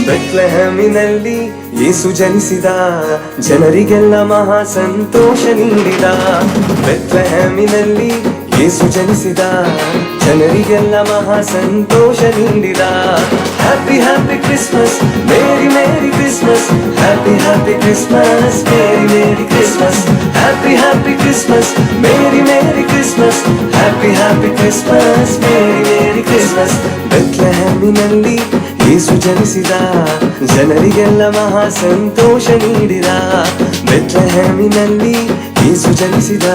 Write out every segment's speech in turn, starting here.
ಬೆತ್ಲೆಹೇಮಿನಲ್ಲಿ ಯೇಸು ಜನಿಸಿದ, ಜನರಿಗೆಲ್ಲ ಮಹಾ ಸಂತೋಷ ನೀಡಿದ. ಬೆತ್ಲೆಹೇಮಿನಲ್ಲಿ ಯೇಸು ಜನಿಸಿದ, ಜನರಿಗೆಲ್ಲ ಮಹಾ ಸಂತೋಷ ನೀಡಿದ. Happy happy Christmas, merry merry Christmas, happy happy Christmas, merry merry Christmas, happy happy Christmas, merry merry Christmas, happy happy Christmas, merry merry Christmas. ಬೆತ್ಲೆಹೇಮಿನಲ್ಲಿ ಯೇಸು ಜನಿಸಿದ, ಜನರಿಗೆಲ್ಲ ಮಹಾ ಸಂತೋಷ ನೀಡಿದ. ಬೆತ್ಲೆಹೇಮಿನಲ್ಲಿ ಯೇಸು ಜನಿಸಿದ,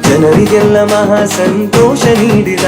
ಜನರಿಗೆಲ್ಲ ಮಹಾ ಸಂತೋಷ ನೀಡಿದ.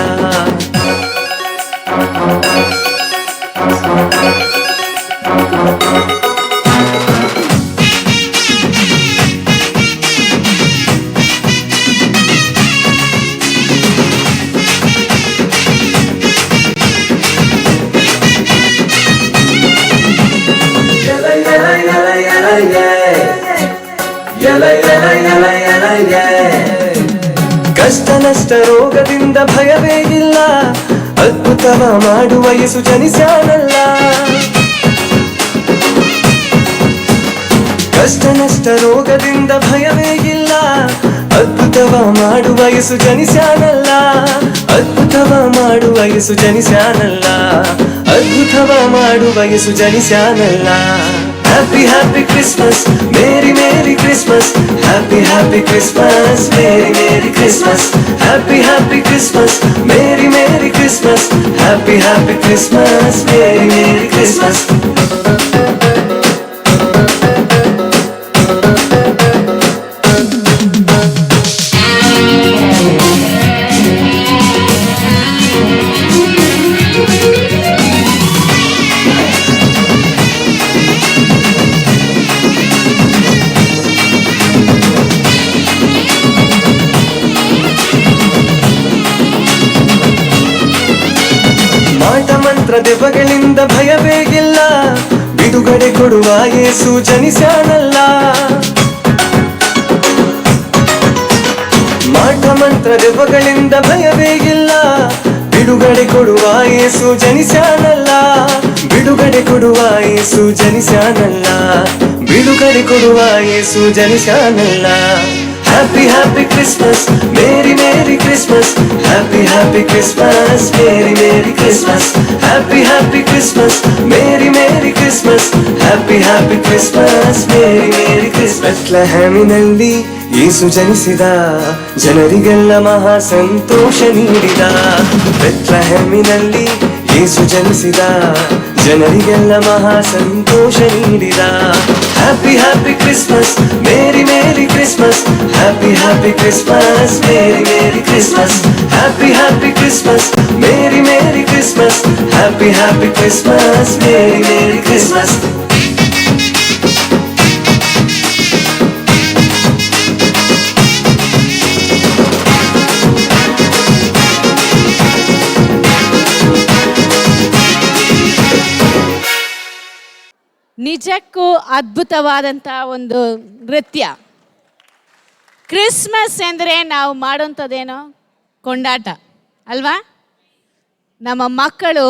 ಕಷ್ಟ ನಷ್ಟ ರೋಗದಿಂದ ಭಯವೇ ಇಲ್ಲ, ಅದ್ಭುತವ ಮಾಡುವ ಯೇಸು ಜನಿಸ್ಯಾನಲ್ಲ. ಕಷ್ಟ ನಷ್ಟ ರೋಗದಿಂದ ಭಯವೇ ಇಲ್ಲ, ಅದ್ಭುತವ ಮಾಡುವ ಯೇಸು ಜನಿಸ್ಯಾನಲ್ಲ. ಅದ್ಭುತವ ಮಾಡುವ ಯೇಸು ಜನಿಸ್ಯಾನಲ್ಲ, ಅದ್ಭುತವ ಮಾಡುವ ಯೇಸು ಜನಿಸ್ಯಾನಲ್ಲ. Happy happy Christmas, Merry Merry Christmas, Happy happy Christmas, Merry Merry Christmas, Happy happy Christmas, Merry Merry Christmas, Happy happy Christmas, Merry Merry Christmas. ದೆವ್ವಗಳಿಂದ ಭಯವೇ ಇಲ್ಲ, ಬಿಡುಗಡೆ ಕೊಡುವ ಯೇಸು ಜನಿಸ್ಯಾನಲ್ಲ. ಮಾಟ ಮಂತ್ರ ದೆವ್ವಗಳಿಂದ ಭಯವೇ ಇಲ್ಲ, ಬಿಡುಗಡೆ ಕೊಡುವ ಯೇಸು ಜನಿಸ್ಯಾನಲ್ಲ. ಬಿಡುಗಡೆ ಕೊಡುವ ಯೇಸು ಜನಿಸ್ಯಾನಲ್ಲ, ಬಿಡುಗಡೆ ಕೊಡುವ ಯೇಸು ಜನಿಸ್ಯಾನಲ್ಲ. Happy happy Christmas, Merry Merry Christmas, Happy happy Christmas, Merry Merry Christmas, Happy happy Christmas, Merry Merry Christmas, Happy happy Christmas, Merry Merry Christmas. ಬೆತ್ಲೆಹೇಮಿನಲ್ಲಿ Yesu ಜನಿಸಿದ, ಜನರಿಗೆಲ್ಲ ಮಹಾ ಸಂತೋಷ ನೀಡಿದ. ಬೆತ್ಲೆಹೇಮಿನಲ್ಲಿ ಯೇಸು ಜನಿಸಿದ, ಜನರಿಗೆಲ್ಲ ಮಹಾ ಸಂತೋಷ ನೀಡಿದ. Happy happy Christmas, Merry Merry Christmas, Happy happy Christmas, Merry Merry Christmas, Happy happy Christmas, Merry Merry Christmas, Happy happy Christmas, Merry Merry Christmas. ನಿಜಕ್ಕೂ ಅದ್ಭುತವಾದಂಥ ಒಂದು ನೃತ್ಯ. ಕ್ರಿಸ್ಮಸ್ ಎಂದರೆ ನಾವು ಮಾಡೋಂಥದ್ದೇನೋ ಕೊಂಡಾಟ ಅಲ್ವಾ? ನಮ್ಮ ಮಕ್ಕಳು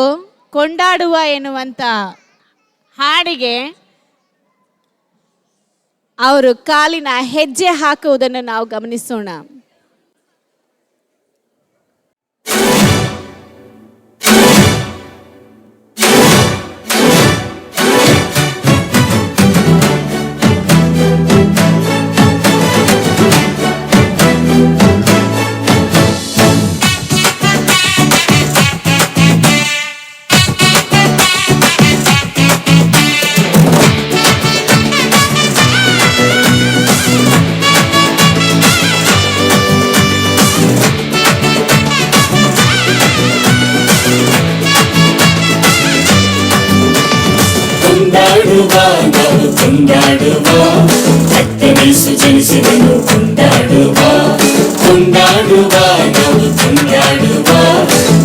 ಕೊಂಡಾಡುವ ಎನ್ನುವಂಥ ಹಾಡಿಗೆ ಅವರು ಕಾಲಿನ ಹೆಜ್ಜೆ ಹಾಕುವುದನ್ನು ನಾವು ಗಮನಿಸೋಣ. ಕೊಂಡಾಡುವ ಕರ್ತನೇಸು ಜನಿಸಿದನು, ಕೊಂಡಾಡುವ ಕೊಂಡಾಡುವ ನಾವು ಕೊಂಡಾಡುವ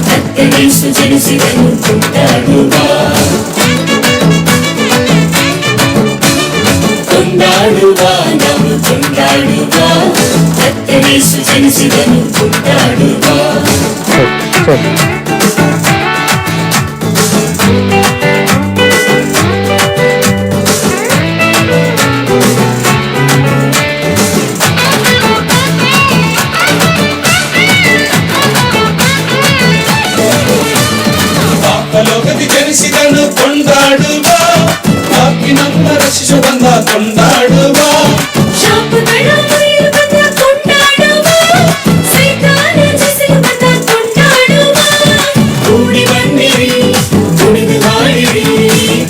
ಕರ್ತನೇಸು ಜನಿಸಿದನು, ಕೊಂಡಾಡುವ. ಕೊಂಡಾಡುವ ನಾವು ಕೊಂಡಾಡುವ ಕರ್ತನೇಸು ಜನಿಸಿದನು ಕೊಂಡಾಡುವ ಲೋಕದಿ ಜನಿಸಿದನು ಕೊಂಡಾಡುವ ಪಾಪಿ ನಮ್ಮ ರಕ್ಷಿಸು ಬಂದ ಕೊಂಡಾಡುವ ಶಾಪಗಳ ಮುರಿದು ಬಂದ ಕೊಂಡಾಡುವ ಸೈತಾನ ಜಯಿಸಲು ಬಂದ ಕೊಂಡಾಡುವ ಕೂಡಿ ಬನ್ನಿರಿ ಕುಣಿದು ಹಾಡಿರಿ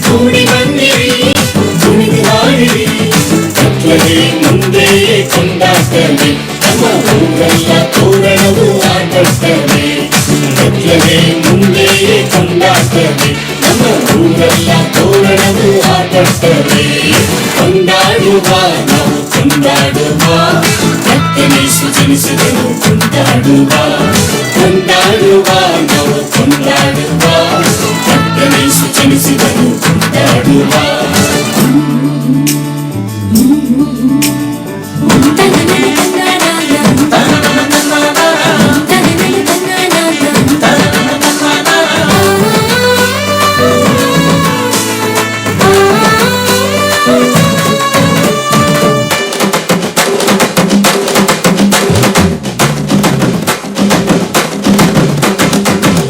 ಕೂಡಿ ಬನ್ನಿರಿ ಕುಣಿದು ಹಾಡಿರಿ ಕತ್ತಲೆ ಮುಂದೆ ಕೊಂಡಾಡ್ತವೆ ನಮ್ಮ ಊರೆಲ್ಲ ತೋರಣವು ಆಟಡ್ತವೆ ಕತ್ತಲೆ ಮುಂದೆ ಕೊಂಡಾಡ್ತವೆ ನಮ್ಮ ಊರೆಲ್ಲ ತೋರಣವು ಆಟಡ್ತವೆ ಕೊಂಡಾಡುವ ನಾವು ಕೊಂಡಾಡುವ ಕರ್ತನೇಸು ಜನಿಸಿದನು ಕೊಂಡಾಡುವ ಕೊಂಡಾಡುವ ನಾವು ಕೊಂಡಾಡುವ ಕರ್ತನೇಸು ಜನಿಸಿದನು ಕೊಂಡಾಡುವ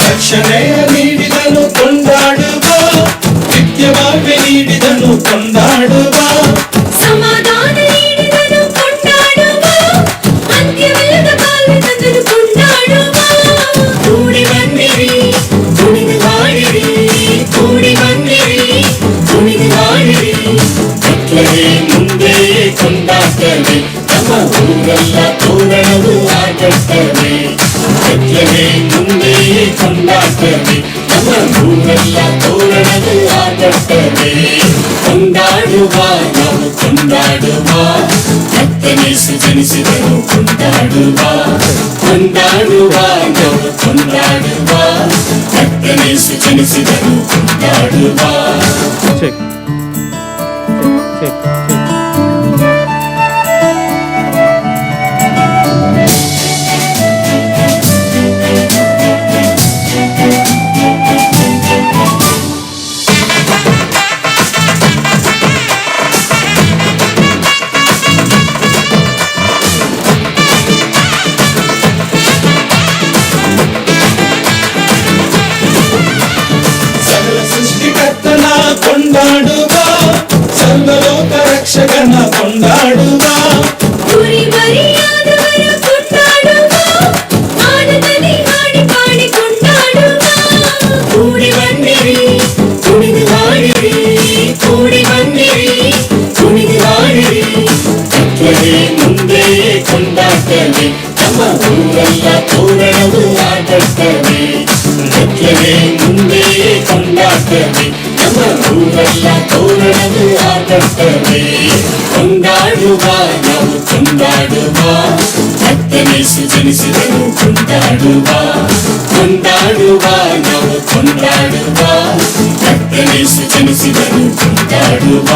ರಕ್ಷಣೆಯ ನೀಡಿದನು ಕೊಂಡಾಡುವ ನಿತ್ಯವಾಗಿ ನೀಡಿದನು ಕೊಂಡಾಡುವ ಸಮಾಧಾನ ನೀಡಿದನು ಕೊಂಡಾಡುವ ಅಂತ್ಯವಿಲ್ಲದ ಬಾಳ್ವೆ ತಂದನು ಕೊಂಡಾಡುವ ಕೂಡಿ ಬನ್ನಿರಿ ಕುಣಿದು ಹಾಡಿರಿ ಕೂಡಿ ಬನ್ನಿರಿ ಕುಣಿದು ಹಾಡಿರಿ ಕತ್ತಲೆ ಮುಂದೆ ಕೊಂಡಾಡ್ತವೆ ನಮ್ಮ ಊರೆಲ್ಲ ತೋರಣವು ಆಟಡ್ತವೆ ಕತ್ತಲೆ ಮುಂದೆ ಕೊಂಡಾಡ್ತವೆ ನಮ್ಮ ಊರೆಲ್ಲ ತೋರಣವು ಆಟಡ್ತವೆ ಕೊಂಡಾಡುವ ನಾವು ಕೊಂಡಾಡುವ ಕರ್ತನೇಸು ಜನಿಸಿದನು ಕೊಂಡಾಡುವ ಕೊಂಡಾಡುವ ನಾವು ಕೊಂಡಾಡುವ ಕರ್ತನೇಸು ಜನಿಸಿದನು ಕೊಂಡಾಡುವ ಸಕಲ ಸೃಷ್ಟಿಕರ್ತನ ಕೊಂಡಾಡುವ ಸರ್ವಲೋಕ ರಕ್ಷಕನ ಕೊಂಡಾಡುವ ಕುರಿ ಮರಿಯಾದವರ ಕೊಂಡಾಡುವ ಆನಂದದಿ ಹಾಡಿ ಪಾಡಿ ಕೊಂಡಾಡುವ ಕೂಡಿ ಬನ್ನಿರಿ ಕುಣಿದು ಹಾಡಿರಿ ಕೂಡಿ ಬನ್ನಿರಿ ಕುಣಿದು ಹಾಡಿರಿ ಕತ್ತಲೆ ಮುಂದೆ ಕೊಂಡಾಡ್ತವೆ ನಮ್ಮ ಊರೆಲ್ಲ ತೋರಣವು ಆಟಡ್ತವೆ ಕತ್ತಲೆ ಮುಂದೆ ಕೊಂಡಾಡ್ತವೆ ನಮ್ಮ ಊರೆಲ್ಲ ತೋರಣವು ಆಟಡ್ತವೆ ಕೊಂಡಾಡುವ ನಾವು ಕೊಂಡಾಡುವ ಕರ್ತನೇಸು ಜನಿಸಿದನು ಕೊಂಡಾಡುವ ಕೊಂಡಾಡುವ ನಾವು ಕೊಂಡಾಡುವ ಕರ್ತನೇಸು ಜನಿಸಿದನು ಕೊಂಡಾಡುವ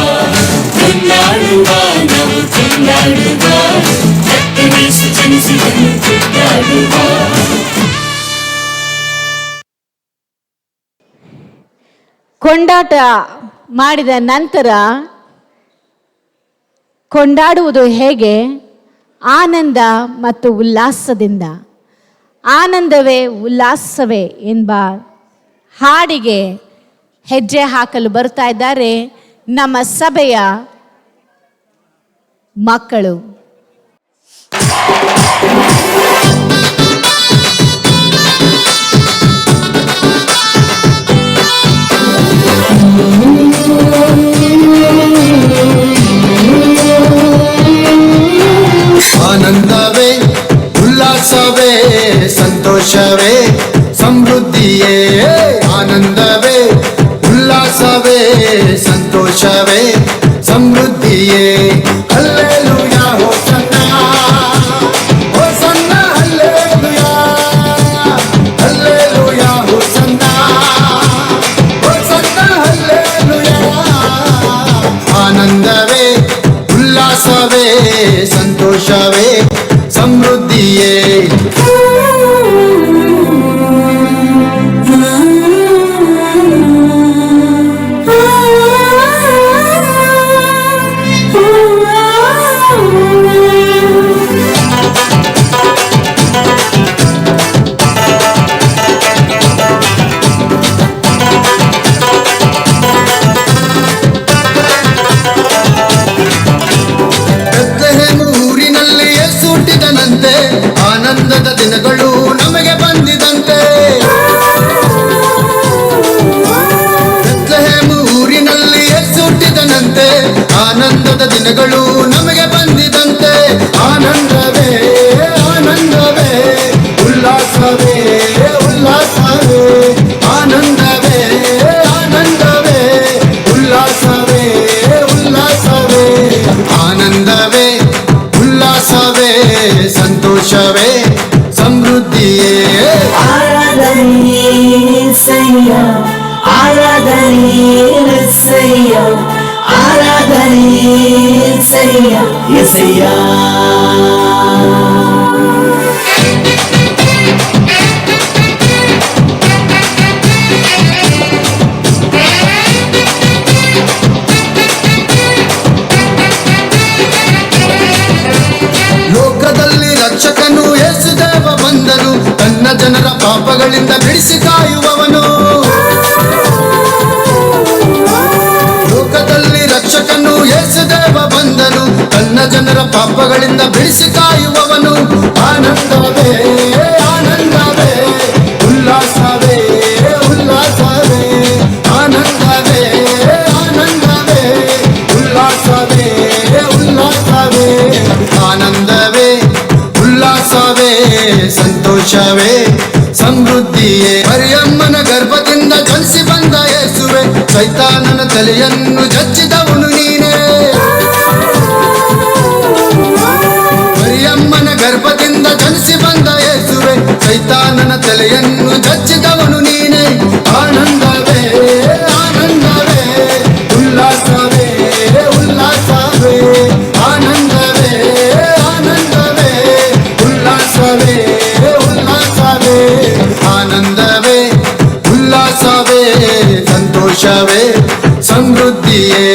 ಕೊಂಡಾಡುವ ನಾವು ಕೊಂಡಾಡುವ ಕರ್ತನೇಸು ಜನಿಸಿದನು ಕೊಂಡಾಡುವ ಕೊಂಡಾಟ ಮಾಡಿದ ನಂತರ ಕೊಂಡಾಡುವುದು ಹೇಗೆ? ಆನಂದ ಮತ್ತು ಉಲ್ಲಾಸದಿಂದ. ಆನಂದವೇ ಉಲ್ಲಾಸವೇ ಎಂಬ ಹಾಡಿಗೆ ಹೆಜ್ಜೆ ಹಾಕಲು ಬರ್ತಾ ಇದ್ದಾರೆ ನಮ್ಮ ಸಭೆಯ ಮಕ್ಕಳು. ಆನಂದವೇ ಉಲ್ಲಾಸವೇ ಸಂತೋಷವೇ ಸಮೃದ್ಧಿಯೇ ಆನಂದವೇ ಉಲ್ಲಾಸವೇ ಸಂತೋಷವೇ ಸಮೃದ್ಧಿಯೇ ಹಲ್ಲೆಲೂಯಾ ಹೋಸನ್ನ ಹೋಸನ್ನ ಹಲ್ಲೆಲೂಯಾ ಹಲ್ಲೆಲೂಯಾ ಹೋಸನ್ನ ಹೋಸನ್ನ ಹಲ್ಲೆಲೂಯಾ ಆನಂದವೇ ಉಲ್ಲಾಸ ಆನಂದದ ದಿನಗಳು ನಮಗೆ ಬಂದಿದಂತೆ. ಬೆತ್ಲೆಹೇಮ್ ಊರಿನಲ್ಲಿ ಯೇಸು ಹುಟ್ಟಿದನಂತೆ. ಆನಂದದ ದಿನಗಳು ನಮಗೆ ಬಂದಿದಂತೆ. ಆನಂದವೇ ಆನಂದವೇ ಉಲ್ಲಾಸವೇ ಉಲ್ಲಾಸವೇ ಆನಂದವೇ ಆನಂದವೇ ಉಲ್ಲಾಸವೇ ಉಲ್ಲಾಸವೇ ಆನಂದವೇ ಉಲ್ಲಾಸವೇ ಸಂತೋಷವೇ ಸಮೃದ್ಧಿಯೇ. ಆರಾಧನೆ ಸಯ್ಯ ಆರಾಧನೆ ಸಯ್ಯ ಆರಾಧನೆ ಸಯ್ಯ ಎಸಯ್ಯ. ಲೋಕದಲ್ಲಿ ರಕ್ಷಕನು ಯೇಸುದೇವ ಬಂದನು. ತನ್ನ ಜನರ ಪಾಪಗಳಿಂದ ಬಿಡಿಸಿ ಕಾಯುವವನು. ಲೋಕದಲ್ಲಿ ರಕ್ಷಕನು ಯೇಸುದೇವ ಬಂದನು. ತನ್ನ ಜನರ ಪಾಪಗಳಿಂದ ಬಿಡಿಸಿ ಕಾಯುವವನು. ಆನಂದವೇ ಆನಂದವೇ ಉಲ್ಲಾಸವೇ ಉಲ್ಲಾಸವೇ ಆನಂದವೇ ಆನಂದವೇ ಉಲ್ಲಾಸವೇ ಉಲ್ಲಾಸವೇ ಆನಂದವೇ ಉಲ್ಲಾಸವೇ ಸಂತೋಷವೇ ಸಮೃದ್ಧಿಯೇ. ಮರಿಯಮ್ಮನ ಗರ್ಭದಿಂದ ಜನಿಸಿ ಬಂದ ಯೇಸುವೆ, ಸೈತಾನನ ತಲೆಯನ್ನು ಜಜ್ಜಿದವನು ನೀನೇ. ಮರಿಯಮ್ಮನ ಗರ್ಭದಿಂದ ಜನಿಸಿ ಬಂದ ಯೇಸುವೆ, ಸೈತಾನನ ತಲೆಯನ್ನು ಜಜ್ಜಿದವನು ನೀನೇ. ಆನಂದವೇ ಆನಂದವೇ ಉಲ್ಲಾಸವೇ ಉಲ್ಲಾಸವೇ ಆನಂದವೇ ಆನಂದವೇ ಉಲ್ಲಾಸವೇ ಉಲ್ಲಾಸವೇ ಆನಂದವೇ ಉಲ್ಲಾಸವೇ ಸಂತೋಷವೇ ಸಮೃದ್ಧಿಯೇ.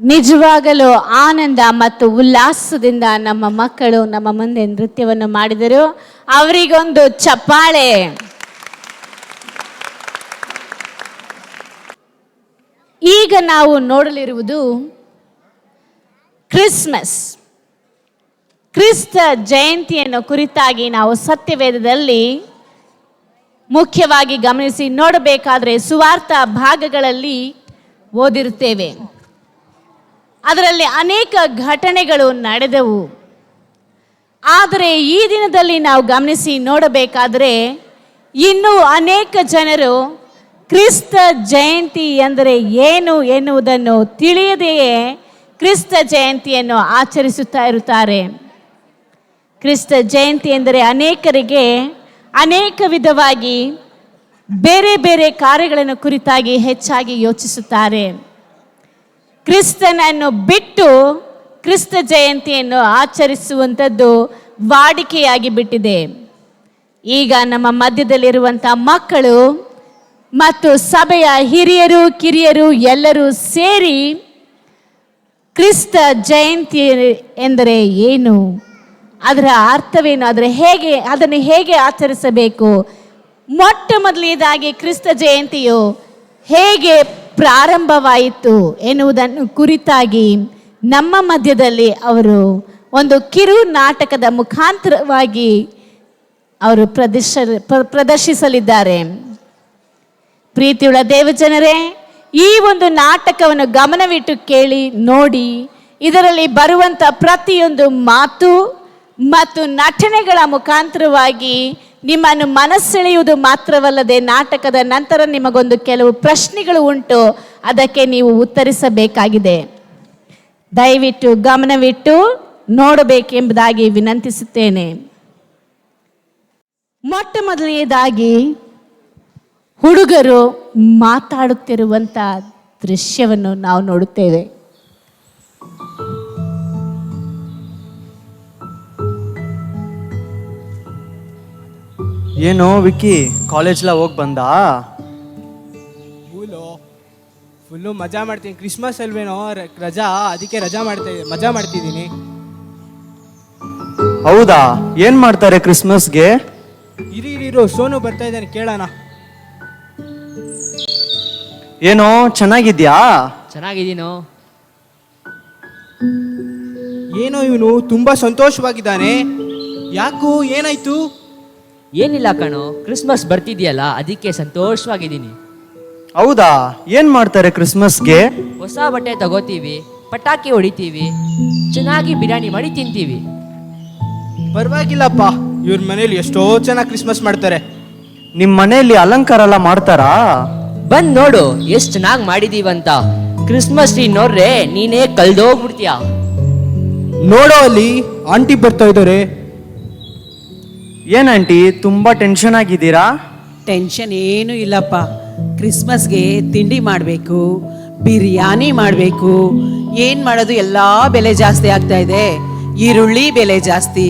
ನಿಜವಾಗಲೂ ಆನಂದ ಮತ್ತು ಉಲ್ಲಾಸದಿಂದ ನಮ್ಮ ಮಕ್ಕಳು ನಮ್ಮ ಮುಂದೆ ನೃತ್ಯವನ್ನು ಮಾಡಿದರು. ಅವರಿಗೊಂದು ಚಪ್ಪಾಳೆ. ಈಗ ನಾವು ನೋಡಲಿರುವುದು ಕ್ರಿಸ್ಮಸ್, ಕ್ರಿಸ್ತ ಜಯಂತಿಯನ್ನು ಕುರಿತಾಗಿ ನಾವು ಸತ್ಯವೇದದಲ್ಲಿ ಮುಖ್ಯವಾಗಿ ಗಮನಿಸಿ ನೋಡಬೇಕಾದ್ರೆ ಸುವಾರ್ಥ ಭಾಗಗಳಲ್ಲಿ ಓದಿರುತ್ತೇವೆ. ಅದರಲ್ಲಿ ಅನೇಕ ಘಟನೆಗಳು ನಡೆದವು. ಆದರೆ ಈ ದಿನದಲ್ಲಿ ನಾವು ಗಮನಿಸಿ ನೋಡಬೇಕಾದರೆ ಇನ್ನೂ ಅನೇಕ ಜನರು ಕ್ರಿಸ್ತ ಜಯಂತಿ ಎಂದರೆ ಏನು ಎನ್ನುವುದನ್ನು ತಿಳಿಯದೆಯೇ ಕ್ರಿಸ್ತ ಜಯಂತಿಯನ್ನು ಆಚರಿಸುತ್ತಾ ಇರುತ್ತಾರೆ. ಕ್ರಿಸ್ತ ಜಯಂತಿ ಎಂದರೆ ಅನೇಕರಿಗೆ ಅನೇಕ ವಿಧವಾಗಿ ಬೇರೆ ಬೇರೆ ಕಾರ್ಯಗಳನ್ನು ಕುರಿತಾಗಿ ಹೆಚ್ಚಾಗಿ ಯೋಚಿಸುತ್ತಾರೆ. ಕ್ರಿಸ್ತನನ್ನು ಬಿಟ್ಟು ಕ್ರಿಸ್ತ ಜಯಂತಿಯನ್ನು ಆಚರಿಸುವಂಥದ್ದು ವಾಡಿಕೆಯಾಗಿ ಬಿಟ್ಟಿದೆ. ಈಗ ನಮ್ಮ ಮಧ್ಯದಲ್ಲಿರುವಂಥ ಮಕ್ಕಳು ಮತ್ತು ಸಭೆಯ ಹಿರಿಯರು ಕಿರಿಯರು ಎಲ್ಲರೂ ಸೇರಿ ಕ್ರಿಸ್ತ ಜಯಂತಿ ಎಂದರೆ ಏನು, ಅದರ ಅರ್ಥವೇನು, ಅದನ್ನು ಹೇಗೆ ಆಚರಿಸಬೇಕು, ಮೊಟ್ಟ ಮೊದಲನೇದಾಗಿ ಕ್ರಿಸ್ತ ಜಯಂತಿಯು ಹೇಗೆ ಪ್ರಾರಂಭವಾಯಿತು ಎನ್ನುವುದನ್ನು ಕುರಿತಾಗಿ ನಮ್ಮ ಮಧ್ಯದಲ್ಲಿ ಅವರು ಒಂದು ಕಿರು ನಾಟಕದ ಮುಖಾಂತರವಾಗಿ ಅವರು ಪ್ರದರ್ಶಿಸಲಿದ್ದಾರೆ. ಪ್ರೀತಿಯುಳ್ಳ ದೇವಜನರೇ, ಈ ಒಂದು ನಾಟಕವನ್ನು ಗಮನವಿಟ್ಟು ಕೇಳಿ ನೋಡಿ. ಇದರಲ್ಲಿ ಬರುವಂಥ ಪ್ರತಿಯೊಂದು ಮಾತು ಮತ್ತು ನಟನೆಗಳ ಮುಖಾಂತರವಾಗಿ ನಿಮ್ಮನ್ನು ಮನಸ್ಸೆಳೆಯುವುದು ಮಾತ್ರವಲ್ಲದೆ ನಾಟಕದ ನಂತರ ನಿಮಗೊಂದು ಕೆಲವು ಪ್ರಶ್ನೆಗಳು ಉಂಟು, ಅದಕ್ಕೆ ನೀವು ಉತ್ತರಿಸಬೇಕಾಗಿದೆ. ದಯವಿಟ್ಟು ಗಮನವಿಟ್ಟು ನೋಡಬೇಕೆಂಬುದಾಗಿ ವಿನಂತಿಸುತ್ತೇನೆ. ಮೊಟ್ಟ ಮೊದಲನೆಯದಾಗಿ ಹುಡುಗರು ಮಾತಾಡುತ್ತಿರುವಂಥ ದೃಶ್ಯವನ್ನು ನಾವು ನೋಡುತ್ತೇವೆ. ಏನೋ ವಿಕ್ಕಿ, ಕಾಲೇಜ್ಲ ಹೋಗಿ ಬಂದಾ? ಫುಲ್ಲು ಮಜಾ ಮಾಡ್ತೀನಿ. ಕ್ರಿಸ್ಮಸ್ ಅಲ್ವೇನೋ ರಜಾ, ಅದಕ್ಕೆ ಮಜಾ ಮಾಡ್ತಿದ್ದೀನಿ. ಹೌದಾ? ಏನ್ ಮಾಡ್ತಾರೆ ಕ್ರಿಸ್ಮಸ್ಗೆ? ಇರು ಸೋನು ಬರ್ತಾ ಇದ್ದಾನೆ, ಕೇಳೋಣ. ಏನೋ ಚೆನ್ನಾಗಿದ್ಯಾ? ಚೆನ್ನಾಗಿದ್ದೀನೋ. ಏನೋ ಇವನು ತುಂಬಾ ಸಂತೋಷವಾಗಿದ್ದಾನೆ. ಯಾಕೋ ಏನಾಯ್ತು? ಏನಿಲ್ಲ ಕಣೋ, ಕ್ರಿಸ್ಮಸ್ ಬರ್ತಿದ್ಯಲ್ಲ ಅದಕ್ಕೆ ಸಂತೋಷವಾಗಿದ್ದೀನಿ. ಹೌದಾ? ಏನ್ ಮಾಡ್ತಾರೆ ಕ್ರಿಸ್ಮಸ್ಗೆ? ಹೊಸ ಬಟ್ಟೆ ತಗೋತೀವಿ, ಪಟಾಕಿ ಹೊಡಿತೀವಿ, ಚೆನ್ನಾಗಿ ಬಿರಿಯಾನಿ ಮಾಡಿ ತಿಂತೀವಿ. ಪರವಾಗಿಲ್ಲಪ್ಪ, ಇವ್ರ ಮನೇಲಿ ಎಷ್ಟೋ ಚೆನ್ನಾಗಿ ಕ್ರಿಸ್ಮಸ್ ಮಾಡ್ತಾರೆ. ನಿಮ್ ಮನೆಯಲ್ಲಿ ಅಲಂಕಾರ ಎಲ್ಲ ಮಾಡ್ತಾರಾ? ಬಂದ್ ನೋಡು ಎಷ್ಟು ಚೆನ್ನಾಗಿ ಮಾಡಿದೀವಂತ. ಕ್ರಿಸ್ಮಸ್ ಟ್ರೀ ನೋಡ್ರೆ ನೀನೇ ಕಳ್ದೋಗ್ಬಿಡ್ತೀಯ. ನೋಡೋ ಅಲ್ಲಿ ಆಂಟಿ ಬರ್ತಾ ಇದ್ದಾರೆ. ಏನ್ ಆಂಟಿ ತುಂಬಾ ಟೆನ್ಷನ್ ಆಗಿದ್ದೀರಾ? ಟೆನ್ಷನ್ ಏನು ಇಲ್ಲಪ್ಪ. ಕ್ರಿಸ್ಮಸ್ಗೆ ತಿಂಡಿ ಮಾಡಬೇಕು, ಬಿರಿಯಾನಿ ಮಾಡಬೇಕು. ಏನು ಮಾಡೋದು, ಎಲ್ಲ ಬೆಲೆ ಜಾಸ್ತಿ ಆಗ್ತಾ ಇದೆ. ಈರುಳ್ಳಿ ಬೆಲೆ ಜಾಸ್ತಿ,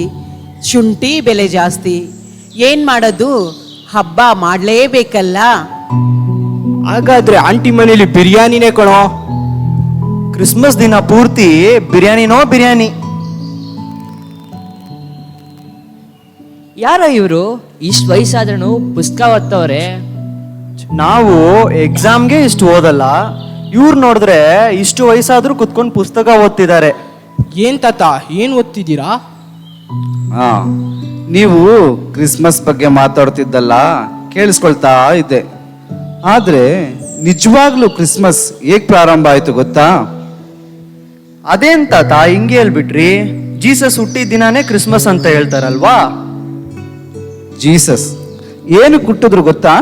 ಶುಂಠಿ ಬೆಲೆ ಜಾಸ್ತಿ. ಏನು ಮಾಡೋದು, ಹಬ್ಬ ಮಾಡಲೇಬೇಕಲ್ಲ. ಹಾಗಾದ್ರೆ ಆಂಟಿ ಮನೇಲಿ ಬಿರಿಯಾನಿನೇ ಕಣೋ. ಕ್ರಿಸ್ಮಸ್ ದಿನ ಪೂರ್ತಿ ಬಿರಿಯಾನಿನೋ ಬಿರಿಯಾನಿ. ಯಾರೋ ಇವರು ಇಷ್ಟು ವಯಸ್ಸಾದ್ರೂ ಪುಸ್ತಕ ಓದ್ತವ್ರೆ. ನಾವು ಎಕ್ಸಾಮ್ಗೆ ಇಷ್ಟು ಓದಲ್ಲ, ಇವ್ರು ನೋಡಿದ್ರೆ ಇಷ್ಟು ವಯಸ್ಸಾದ್ರೂ ಕುತ್ಕೊಂಡು ಪುಸ್ತಕ ಓದ್ತಿದ್ದಾರೆ. ಏನ್ ತಾತ, ಏನ್ ಓದ್ತಿದ್ದೀರಾ? ಹಾ, ನೀವು ಕ್ರಿಸ್ಮಸ್ ಬಗ್ಗೆ ಮಾತಾಡ್ತಿದ್ದಲ್ಲ ಕೇಳಿಸ್ಕೊಳ್ತಾ ಇದ್ದೆ. ಆದ್ರೆ ನಿಜವಾಗ್ಲೂ ಕ್ರಿಸ್ಮಸ್ ಹೇಗ್ ಪ್ರಾರಂಭ ಆಯ್ತು ಗೊತ್ತಾ? ಅದೇನ್ ತಾತ ಹಿಂಗೆ ಹೇಳ್ಬಿಟ್ರಿ? ಜೀಸಸ್ ಹುಟ್ಟಿದ ದಿನಾನೇ ಕ್ರಿಸ್ಮಸ್ ಅಂತ ಹೇಳ್ತಾರಲ್ವಾ? ಜೀಸಸ್ ಏನು ಹುಟ್ಟಿದ್ರು ಗೊತ್ತಾ?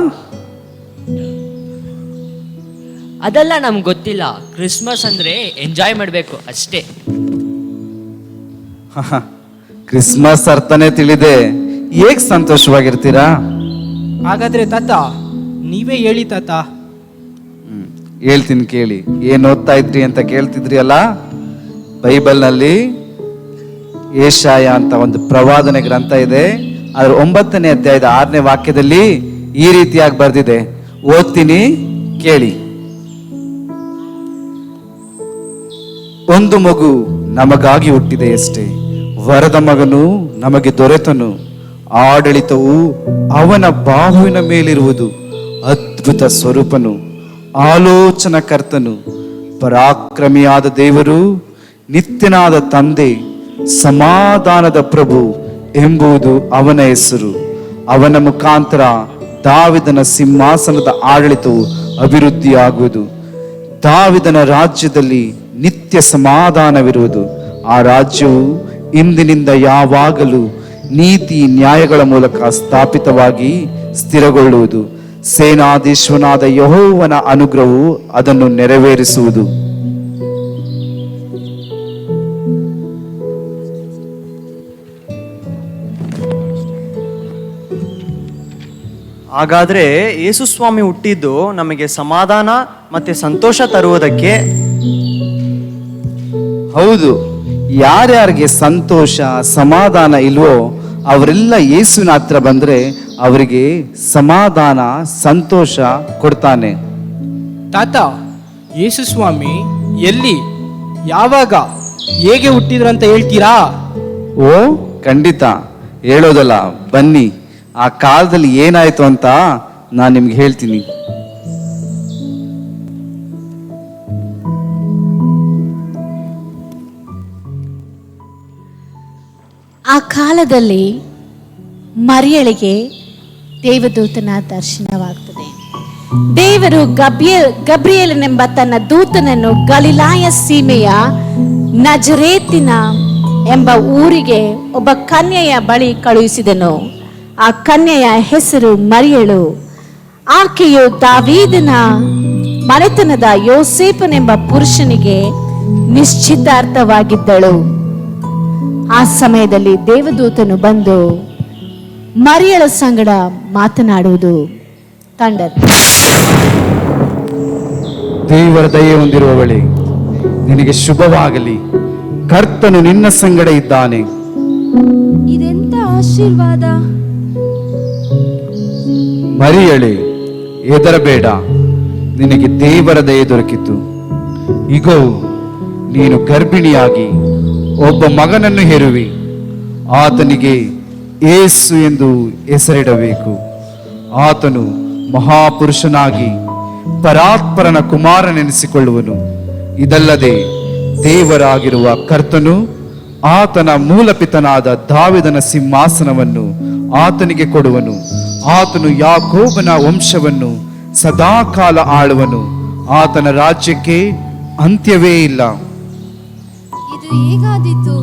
ಅದೆಲ್ಲ ನಮ್ಗೆ ಗೊತ್ತಿಲ್ಲ. ಕ್ರಿಸ್ಮಸ್ ಅಂದ್ರೆ ಎಂಜಾಯ್ ಮಾಡಬೇಕು ಅಷ್ಟೇ. ಕ್ರಿಸ್ಮಸ್ ಅರ್ಥನೇ ತಿಳಿದೆ ಹೇಗ್ ಸಂತೋಷವಾಗಿರ್ತೀರಾ? ಹಾಗಾದ್ರೆ ತಾತ ನೀವೇ ಹೇಳಿ ತಾತ. ಹೇಳ್ತೀನಿ ಕೇಳಿ. ಏನ್ ಓದ್ತಾ ಇದ್ರಿ ಅಂತ ಕೇಳ್ತಿದ್ರಿ ಅಲ್ಲ, ಬೈಬಲ್ನಲ್ಲಿ ಏಷಾಯ ಅಂತ ಒಂದು ಪ್ರವಾದನೆ ಗ್ರಂಥ ಇದೆ. ಅದರ 9ನೇ ಅಧ್ಯಾಯದ 6ನೇ ವಾಕ್ಯದಲ್ಲಿ ಈ ರೀತಿಯಾಗಿ ಬರ್ದಿದೆ. ಓದ್ತೀನಿ ಕೇಳಿ. ಒಂದು ಮಗು ನಮಗಾಗಿ ಹುಟ್ಟಿದೆಯಷ್ಟೇ, ವರದ ಮಗನು ನಮಗೆ ದೊರೆತನು, ಆಡಳಿತವು ಅವನ ಬಾಹುವಿನ ಮೇಲಿರುವುದು. ಅದ್ಭುತ ಸ್ವರೂಪನು, ಆಲೋಚನಕರ್ತನು, ಪರಾಕ್ರಮಿಯಾದ ದೇವರು, ನಿತ್ಯನಾದ ತಂದೆ, ಸಮಾಧಾನದ ಪ್ರಭು ಎಂಬುದು ಅವನ ಹೆಸರು. ಅವನ ಮುಖಾಂತರ ದಾವಿದನ ಸಿಂಹಾಸನದ ಆಡಳಿತವು ಅಭಿವೃದ್ಧಿಯಾಗುವುದು. ದಾವಿದನ ರಾಜ್ಯದಲ್ಲಿ ನಿತ್ಯ ಸಮಾಧಾನವಿರುವುದು. ಆ ರಾಜ್ಯವು ಇಂದಿನಿಂದ ಯಾವಾಗಲೂ ನೀತಿ ನ್ಯಾಯಗಳ ಮೂಲಕ ಸ್ಥಾಪಿತವಾಗಿ ಸ್ಥಿರಗೊಳ್ಳುವುದು. ಸೇನಾಧೀಶ್ವರನಾದ ಯೆಹೋವನ ಅನುಗ್ರಹವು ಅದನ್ನು ನೆರವೇರಿಸುವುದು. ಹಾಗಾದ್ರೆ ಯೇಸುಸ್ವಾಮಿ ಹುಟ್ಟಿದ್ದು ನಮಗೆ ಸಮಾಧಾನ ಮತ್ತೆ ಸಂತೋಷ ತರುವುದಕ್ಕೆ. ಹೌದು, ಯಾರ್ಯಾರಿಗೆ ಸಂತೋಷ ಸಮಾಧಾನ ಇಲ್ವೋ ಅವರೆಲ್ಲ ಯೇಸುವಿನ ಹತ್ರ ಬಂದ್ರೆ ಅವರಿಗೆ ಸಮಾಧಾನ ಸಂತೋಷ ಕೊಡ್ತಾನೆ. ತಾತ, ಯೇಸು ಸ್ವಾಮಿ ಎಲ್ಲಿ, ಯಾವಾಗ, ಹೇಗೆ ಹುಟ್ಟಿದ್ರಂತ ಹೇಳ್ತೀರಾ? ಓ ಖಂಡಿತ ಹೇಳೋದಲ್ಲ, ಬನ್ನಿ. ಆ ಕಾಲದಲ್ಲಿ ಏನಾಯ್ತು ಅಂತ ನಾನು ನಿಮ್ಗೆ ಹೇಳ್ತೀನಿ. ಆ ಕಾಲದಲ್ಲಿ ಮರಿಯಳಿಗೆ ದೇವದೂತನ ದರ್ಶನವಾಗ್ತದೆ. ದೇವರು ಗಬ್ರಿಯೇಲನೆಂಬ ತನ್ನ ದೂತನನ್ನು ಗಲಿಲಾಯ ಸೀಮೆಯ ನಜರೇತಿನ ಎಂಬ ಊರಿಗೆ ಒಬ್ಬ ಕನ್ಯೆಯ ಬಳಿ ಕಳುಹಿಸಿದನು. ಆ ಕನ್ಯೆಯ ಹೆಸರು ಮರಿಯಳು. ಆಕೆಯು ದಾವೀದನ ಮನೆತನದ ಯೋಸೇಫನೆಂಬ ಪುರುಷನಿಗೆ ನಿಶ್ಚಿತಾರ್ಥವಾಗಿದ್ದಳು. ಆ ಸಮಯದಲ್ಲಿ ದೇವದೂತನು ಬಂದು ಮರಿಯಳ ಸಂಗಡ ಮಾತನಾಡುವುದು ಕಂಡರು. ದೇವರ ದಯೆ ಹೊಂದಿರುವವಳೆ, ನಿನಗೆ ಶುಭವಾಗಲಿ, ಕರ್ತನು ನಿನ್ನ ಸಂಗಡ ಇದ್ದಾನೆ. ಇದೆಂತ ಆಶೀರ್ವಾದ! ಮರಿಯಳೆ, ಹೆದರಬೇಡ, ನಿನಗೆ ದೇವರ ದಯೆ ದೊರಕಿತು. ಇಗೋ, ನೀನು ಗರ್ಭಿಣಿಯಾಗಿ ಒಬ್ಬ ಮಗನನ್ನು ಹೆರುವಿ. ಆತನಿಗೆ ಏಸು ಎಂದು ಹೆಸರಿಡಬೇಕು. ಆತನು ಮಹಾಪುರುಷನಾಗಿ ಪರಾತ್ಪರನ ಕುಮಾರನೆನಿಸಿಕೊಳ್ಳುವನು. ಇದಲ್ಲದೆ ದೇವರಾಗಿರುವ ಕರ್ತನು ಆತನ ಮೂಲಪಿತನಾದ ದಾವಿದನ ಸಿಂಹಾಸನವನ್ನು ಆತನಿಗೆ ಕೊಡುವನು. ಆತನು ಯಾಕೋಬನ ವಂಶವನ್ನು ಸದಾಕಾಲ ಆಳುವನು. ಆತನ ರಾಜ್ಯಕ್ಕೆ ಅಂತ್ಯವೇ ಇಲ್ಲ. ಇದು ಹೇಗಾದೀತು?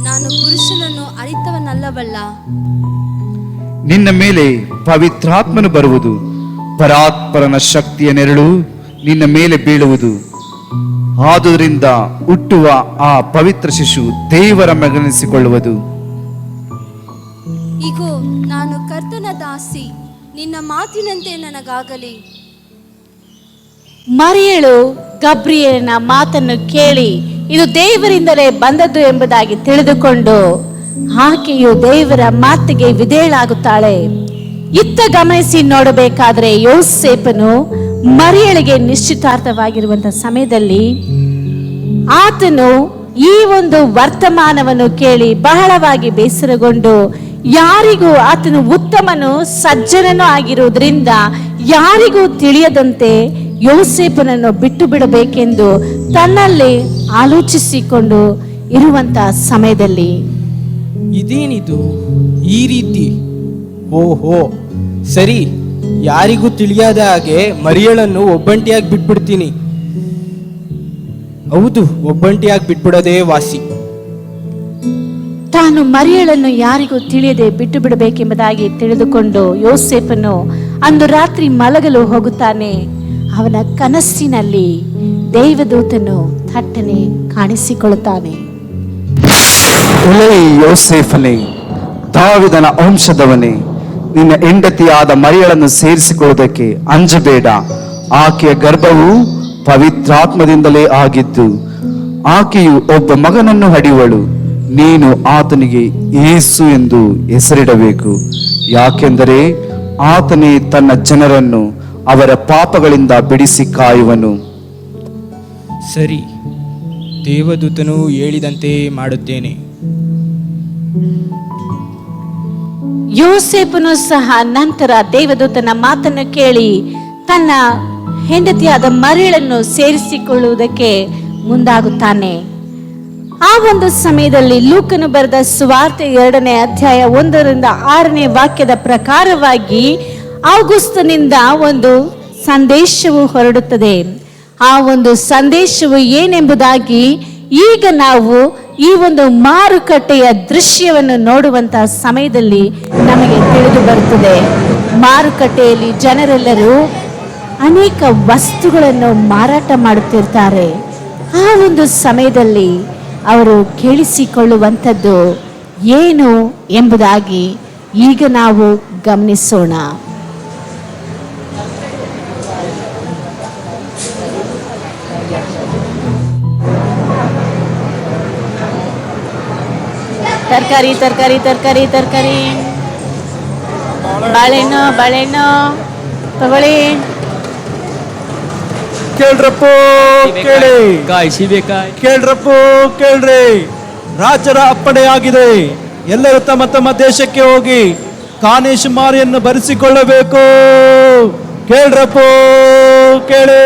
ನಾನು ಪುರುಷನನ್ನು ಅರಿತವನಲ್ಲವಲ್ಲ. ನಿನ್ನ ಮೇಲೆ ಪವಿತ್ರಾತ್ಮನು ಬರುವುದು. ಪರಾತ್ಪರನ ಶಕ್ತಿಯ ನೆರಳು ನಿನ್ನ ಮೇಲೆ ಬೀಳುವುದು. ಆದುದರಿಂದ ಹುಟ್ಟುವ ಆ ಪವಿತ್ರ ಶಿಶು ದೇವರ ಮಗನೆನಿಸಿಕೊಳ್ಳುವುದು. ಇಗೋ, ನಾನು ಕರ್ತನ ದಾಸಿ, ನಿನ್ನ ಮಾತಿನಂತೆ ನನಗಾಗಲಿ. ಮರಿಯಳು ಗಬ್ರಿಯೇಲನ ಮಾತನ್ನು ಕೇಳಿ ಇದು ದೇವರಿಂದಲೇ ಬಂದದ್ದು ಎಂಬುದಾಗಿ ತಿಳಿದುಕೊಂಡು ಆಕೆಯು ದೇವರ ಮಾತಿಗೆ ವಿಧೇಯಳಾಗುತ್ತಾಳೆ. ಇತ್ತ ಗಮನಿಸಿ ನೋಡಬೇಕಾದ್ರೆ ಯೋಸೇಫನು ಮರಿಯಳಿಗೆ ನಿಶ್ಚಿತಾರ್ಥವಾಗಿರುವಂತಹ ಸಮಯದಲ್ಲಿ ಆತನು ಈ ಒಂದು ವರ್ತಮಾನವನ್ನು ಕೇಳಿ ಬಹಳವಾಗಿ ಬೇಸರಗೊಂಡು, ಯಾರಿಗೂ ಆತನು ಉತ್ತಮನು ಸಜ್ಜನನು ಆಗಿರುವುದರಿಂದ ಯಾರಿಗೂ ತಿಳಿಯದಂತೆ ಯೋಸೇಫನನ್ನು ಬಿಟ್ಟು ಬಿಡಬೇಕೆಂದು ತನ್ನಲ್ಲಿ ಆಲೋಚಿಸಿಕೊಂಡು ಇರುವಂತಹ ಸಮಯದಲ್ಲಿ ಇದೇನಿದು ಈ ರೀತಿ? ಓಹೋ, ಸರಿ, ಯಾರಿಗೂ ತಿಳಿಯದ ಹಾಗೆ ಮರಿಯಳನ್ನು ಒಬ್ಬಂಟಿಯಾಗಿ ಬಿಟ್ಬಿಡ್ತೀನಿ. ಹೌದು, ಒಬ್ಬಂಟಿಯಾಗಿ ಬಿಟ್ಬಿಡೋದೇ ವಾಸಿ. ತಾನು ಮರಿಯಳನ್ನು ಯಾರಿಗೂ ತಿಳಿಯದೆ ಬಿಟ್ಟು ಬಿಡಬೇಕೆಂಬುದಾಗಿ ತಿಳಿದುಕೊಂಡು ಯೋಸೇಫನು ಅಂದು ರಾತ್ರಿ ಮಲಗಲು ಹೋಗುತ್ತಾನೆ. ಅವನ ಕನಸಿನಲ್ಲಿ ದೇವದೂತನು ಥಟ್ಟನೆ ಕಾಣಿಸಿಕೊಳ್ಳುತ್ತಾನೆ. ಒಲೈ ಯೋಸೇಫನೇ, ದಾವಿದನ ವಂಶದವನೇ, ನಿನ್ನ ಹೆಂಡತಿಯಾದ ಮರಿಯಳನ್ನು ಸೇರಿಸಿಕೊಳ್ಳುವುದಕ್ಕೆ ಅಂಜಬೇಡ. ಆಕೆಯ ಗರ್ಭವು ಪವಿತ್ರಾತ್ಮದಿಂದಲೇ ಆಗಿದ್ದು ಆಕೆಯು ಒಬ್ಬ ಮಗನನ್ನು ಹಡಿಯುವಳು. ನೀನು ಆತನಿಗೆ ಯೇಸು ಎಂದು ಹೆಸರಿಡಬೇಕು. ಯಾಕೆಂದರೆ ಆತನೇ ತನ್ನ ಜನರನ್ನು ಅವರ ಪಾಪಗಳಿಂದ ಬಿಡಿಸಿ ಕಾಯುವನು. ಸರಿ, ದೇವದೂತನು ಹೇಳಿದಂತೆ ಮಾಡುತ್ತೇನೆ. ಯೋಸೇಫನು ಸಹ ನಂತರ ದೇವದೂತನ ಮಾತನ್ನು ಕೇಳಿ ತನ್ನ ಹೆಂಡತಿಯಾದ ಮರಿಯಳನ್ನು ಸೇರಿಸಿಕೊಳ್ಳುವುದಕ್ಕೆ ಮುಂದಾಗುತ್ತಾನೆ. ಆ ಒಂದು ಸಮಯದಲ್ಲಿ ಲೂಕನು ಬರೆದ ಸುವಾರ್ತೆ 2ನೇ ಅಧ್ಯಾಯ 1ರಿಂದ 6ನೇ ವಾಕ್ಯದ ಪ್ರಕಾರವಾಗಿ ಔಗುಸ್ತನಿಂದ ಒಂದು ಸಂದೇಶವು ಹೊರಡುತ್ತದೆ. ಆ ಒಂದು ಸಂದೇಶವು ಏನೆಂಬುದಾಗಿ ಈಗ ನಾವು ಈ ಒಂದು ಮಾರುಕಟ್ಟೆಯ ದೃಶ್ಯವನ್ನು ನೋಡುವಂತಹ ಸಮಯದಲ್ಲಿ ನಮಗೆ ತಿಳಿದು ಬರುತ್ತದೆ. ಮಾರುಕಟ್ಟೆಯಲ್ಲಿ ಜನರೆಲ್ಲರೂ ಅನೇಕ ವಸ್ತುಗಳನ್ನು ಮಾರಾಟ ಮಾಡುತ್ತಿರ್ತಾರೆ. ಆ ಒಂದು ಸಮಯದಲ್ಲಿ ಅವರು ಕೇಳಿಸಿಕೊಳ್ಳುವಂಥದ್ದು ಏನು ಎಂಬುದಾಗಿ ಈಗ ನಾವು ಗಮನಿಸೋಣ. ತರಕಾರಿ ತರಕಾರಿ ತರಕಾರಿ ತರಕಾರಿ, ಬಾಳೆಹಣ್ಣು ಬಾಳೆಹಣ್ಣು ತಗೊಳ್ಳಿ. ಕೇಳ್ರಪ್ಪೋ ಕೇಳಿ, ಕೇಳ್ರಪ್ಪೋ ಕೇಳ್ರಿ. ರಾಜರ ಅಪ್ಪಣೆ ಆಗಿದೆ. ಎಲ್ಲರೂ ತಮ್ಮ ತಮ್ಮ ದೇಶಕ್ಕೆ ಹೋಗಿ ಕಾನೇಶ್ ಮಾರಿಯನ್ನು ಬರೆಸಿಕೊಳ್ಳಬೇಕು. ಕೇಳ್ರಪ್ಪೋ ಕೇಳಿ.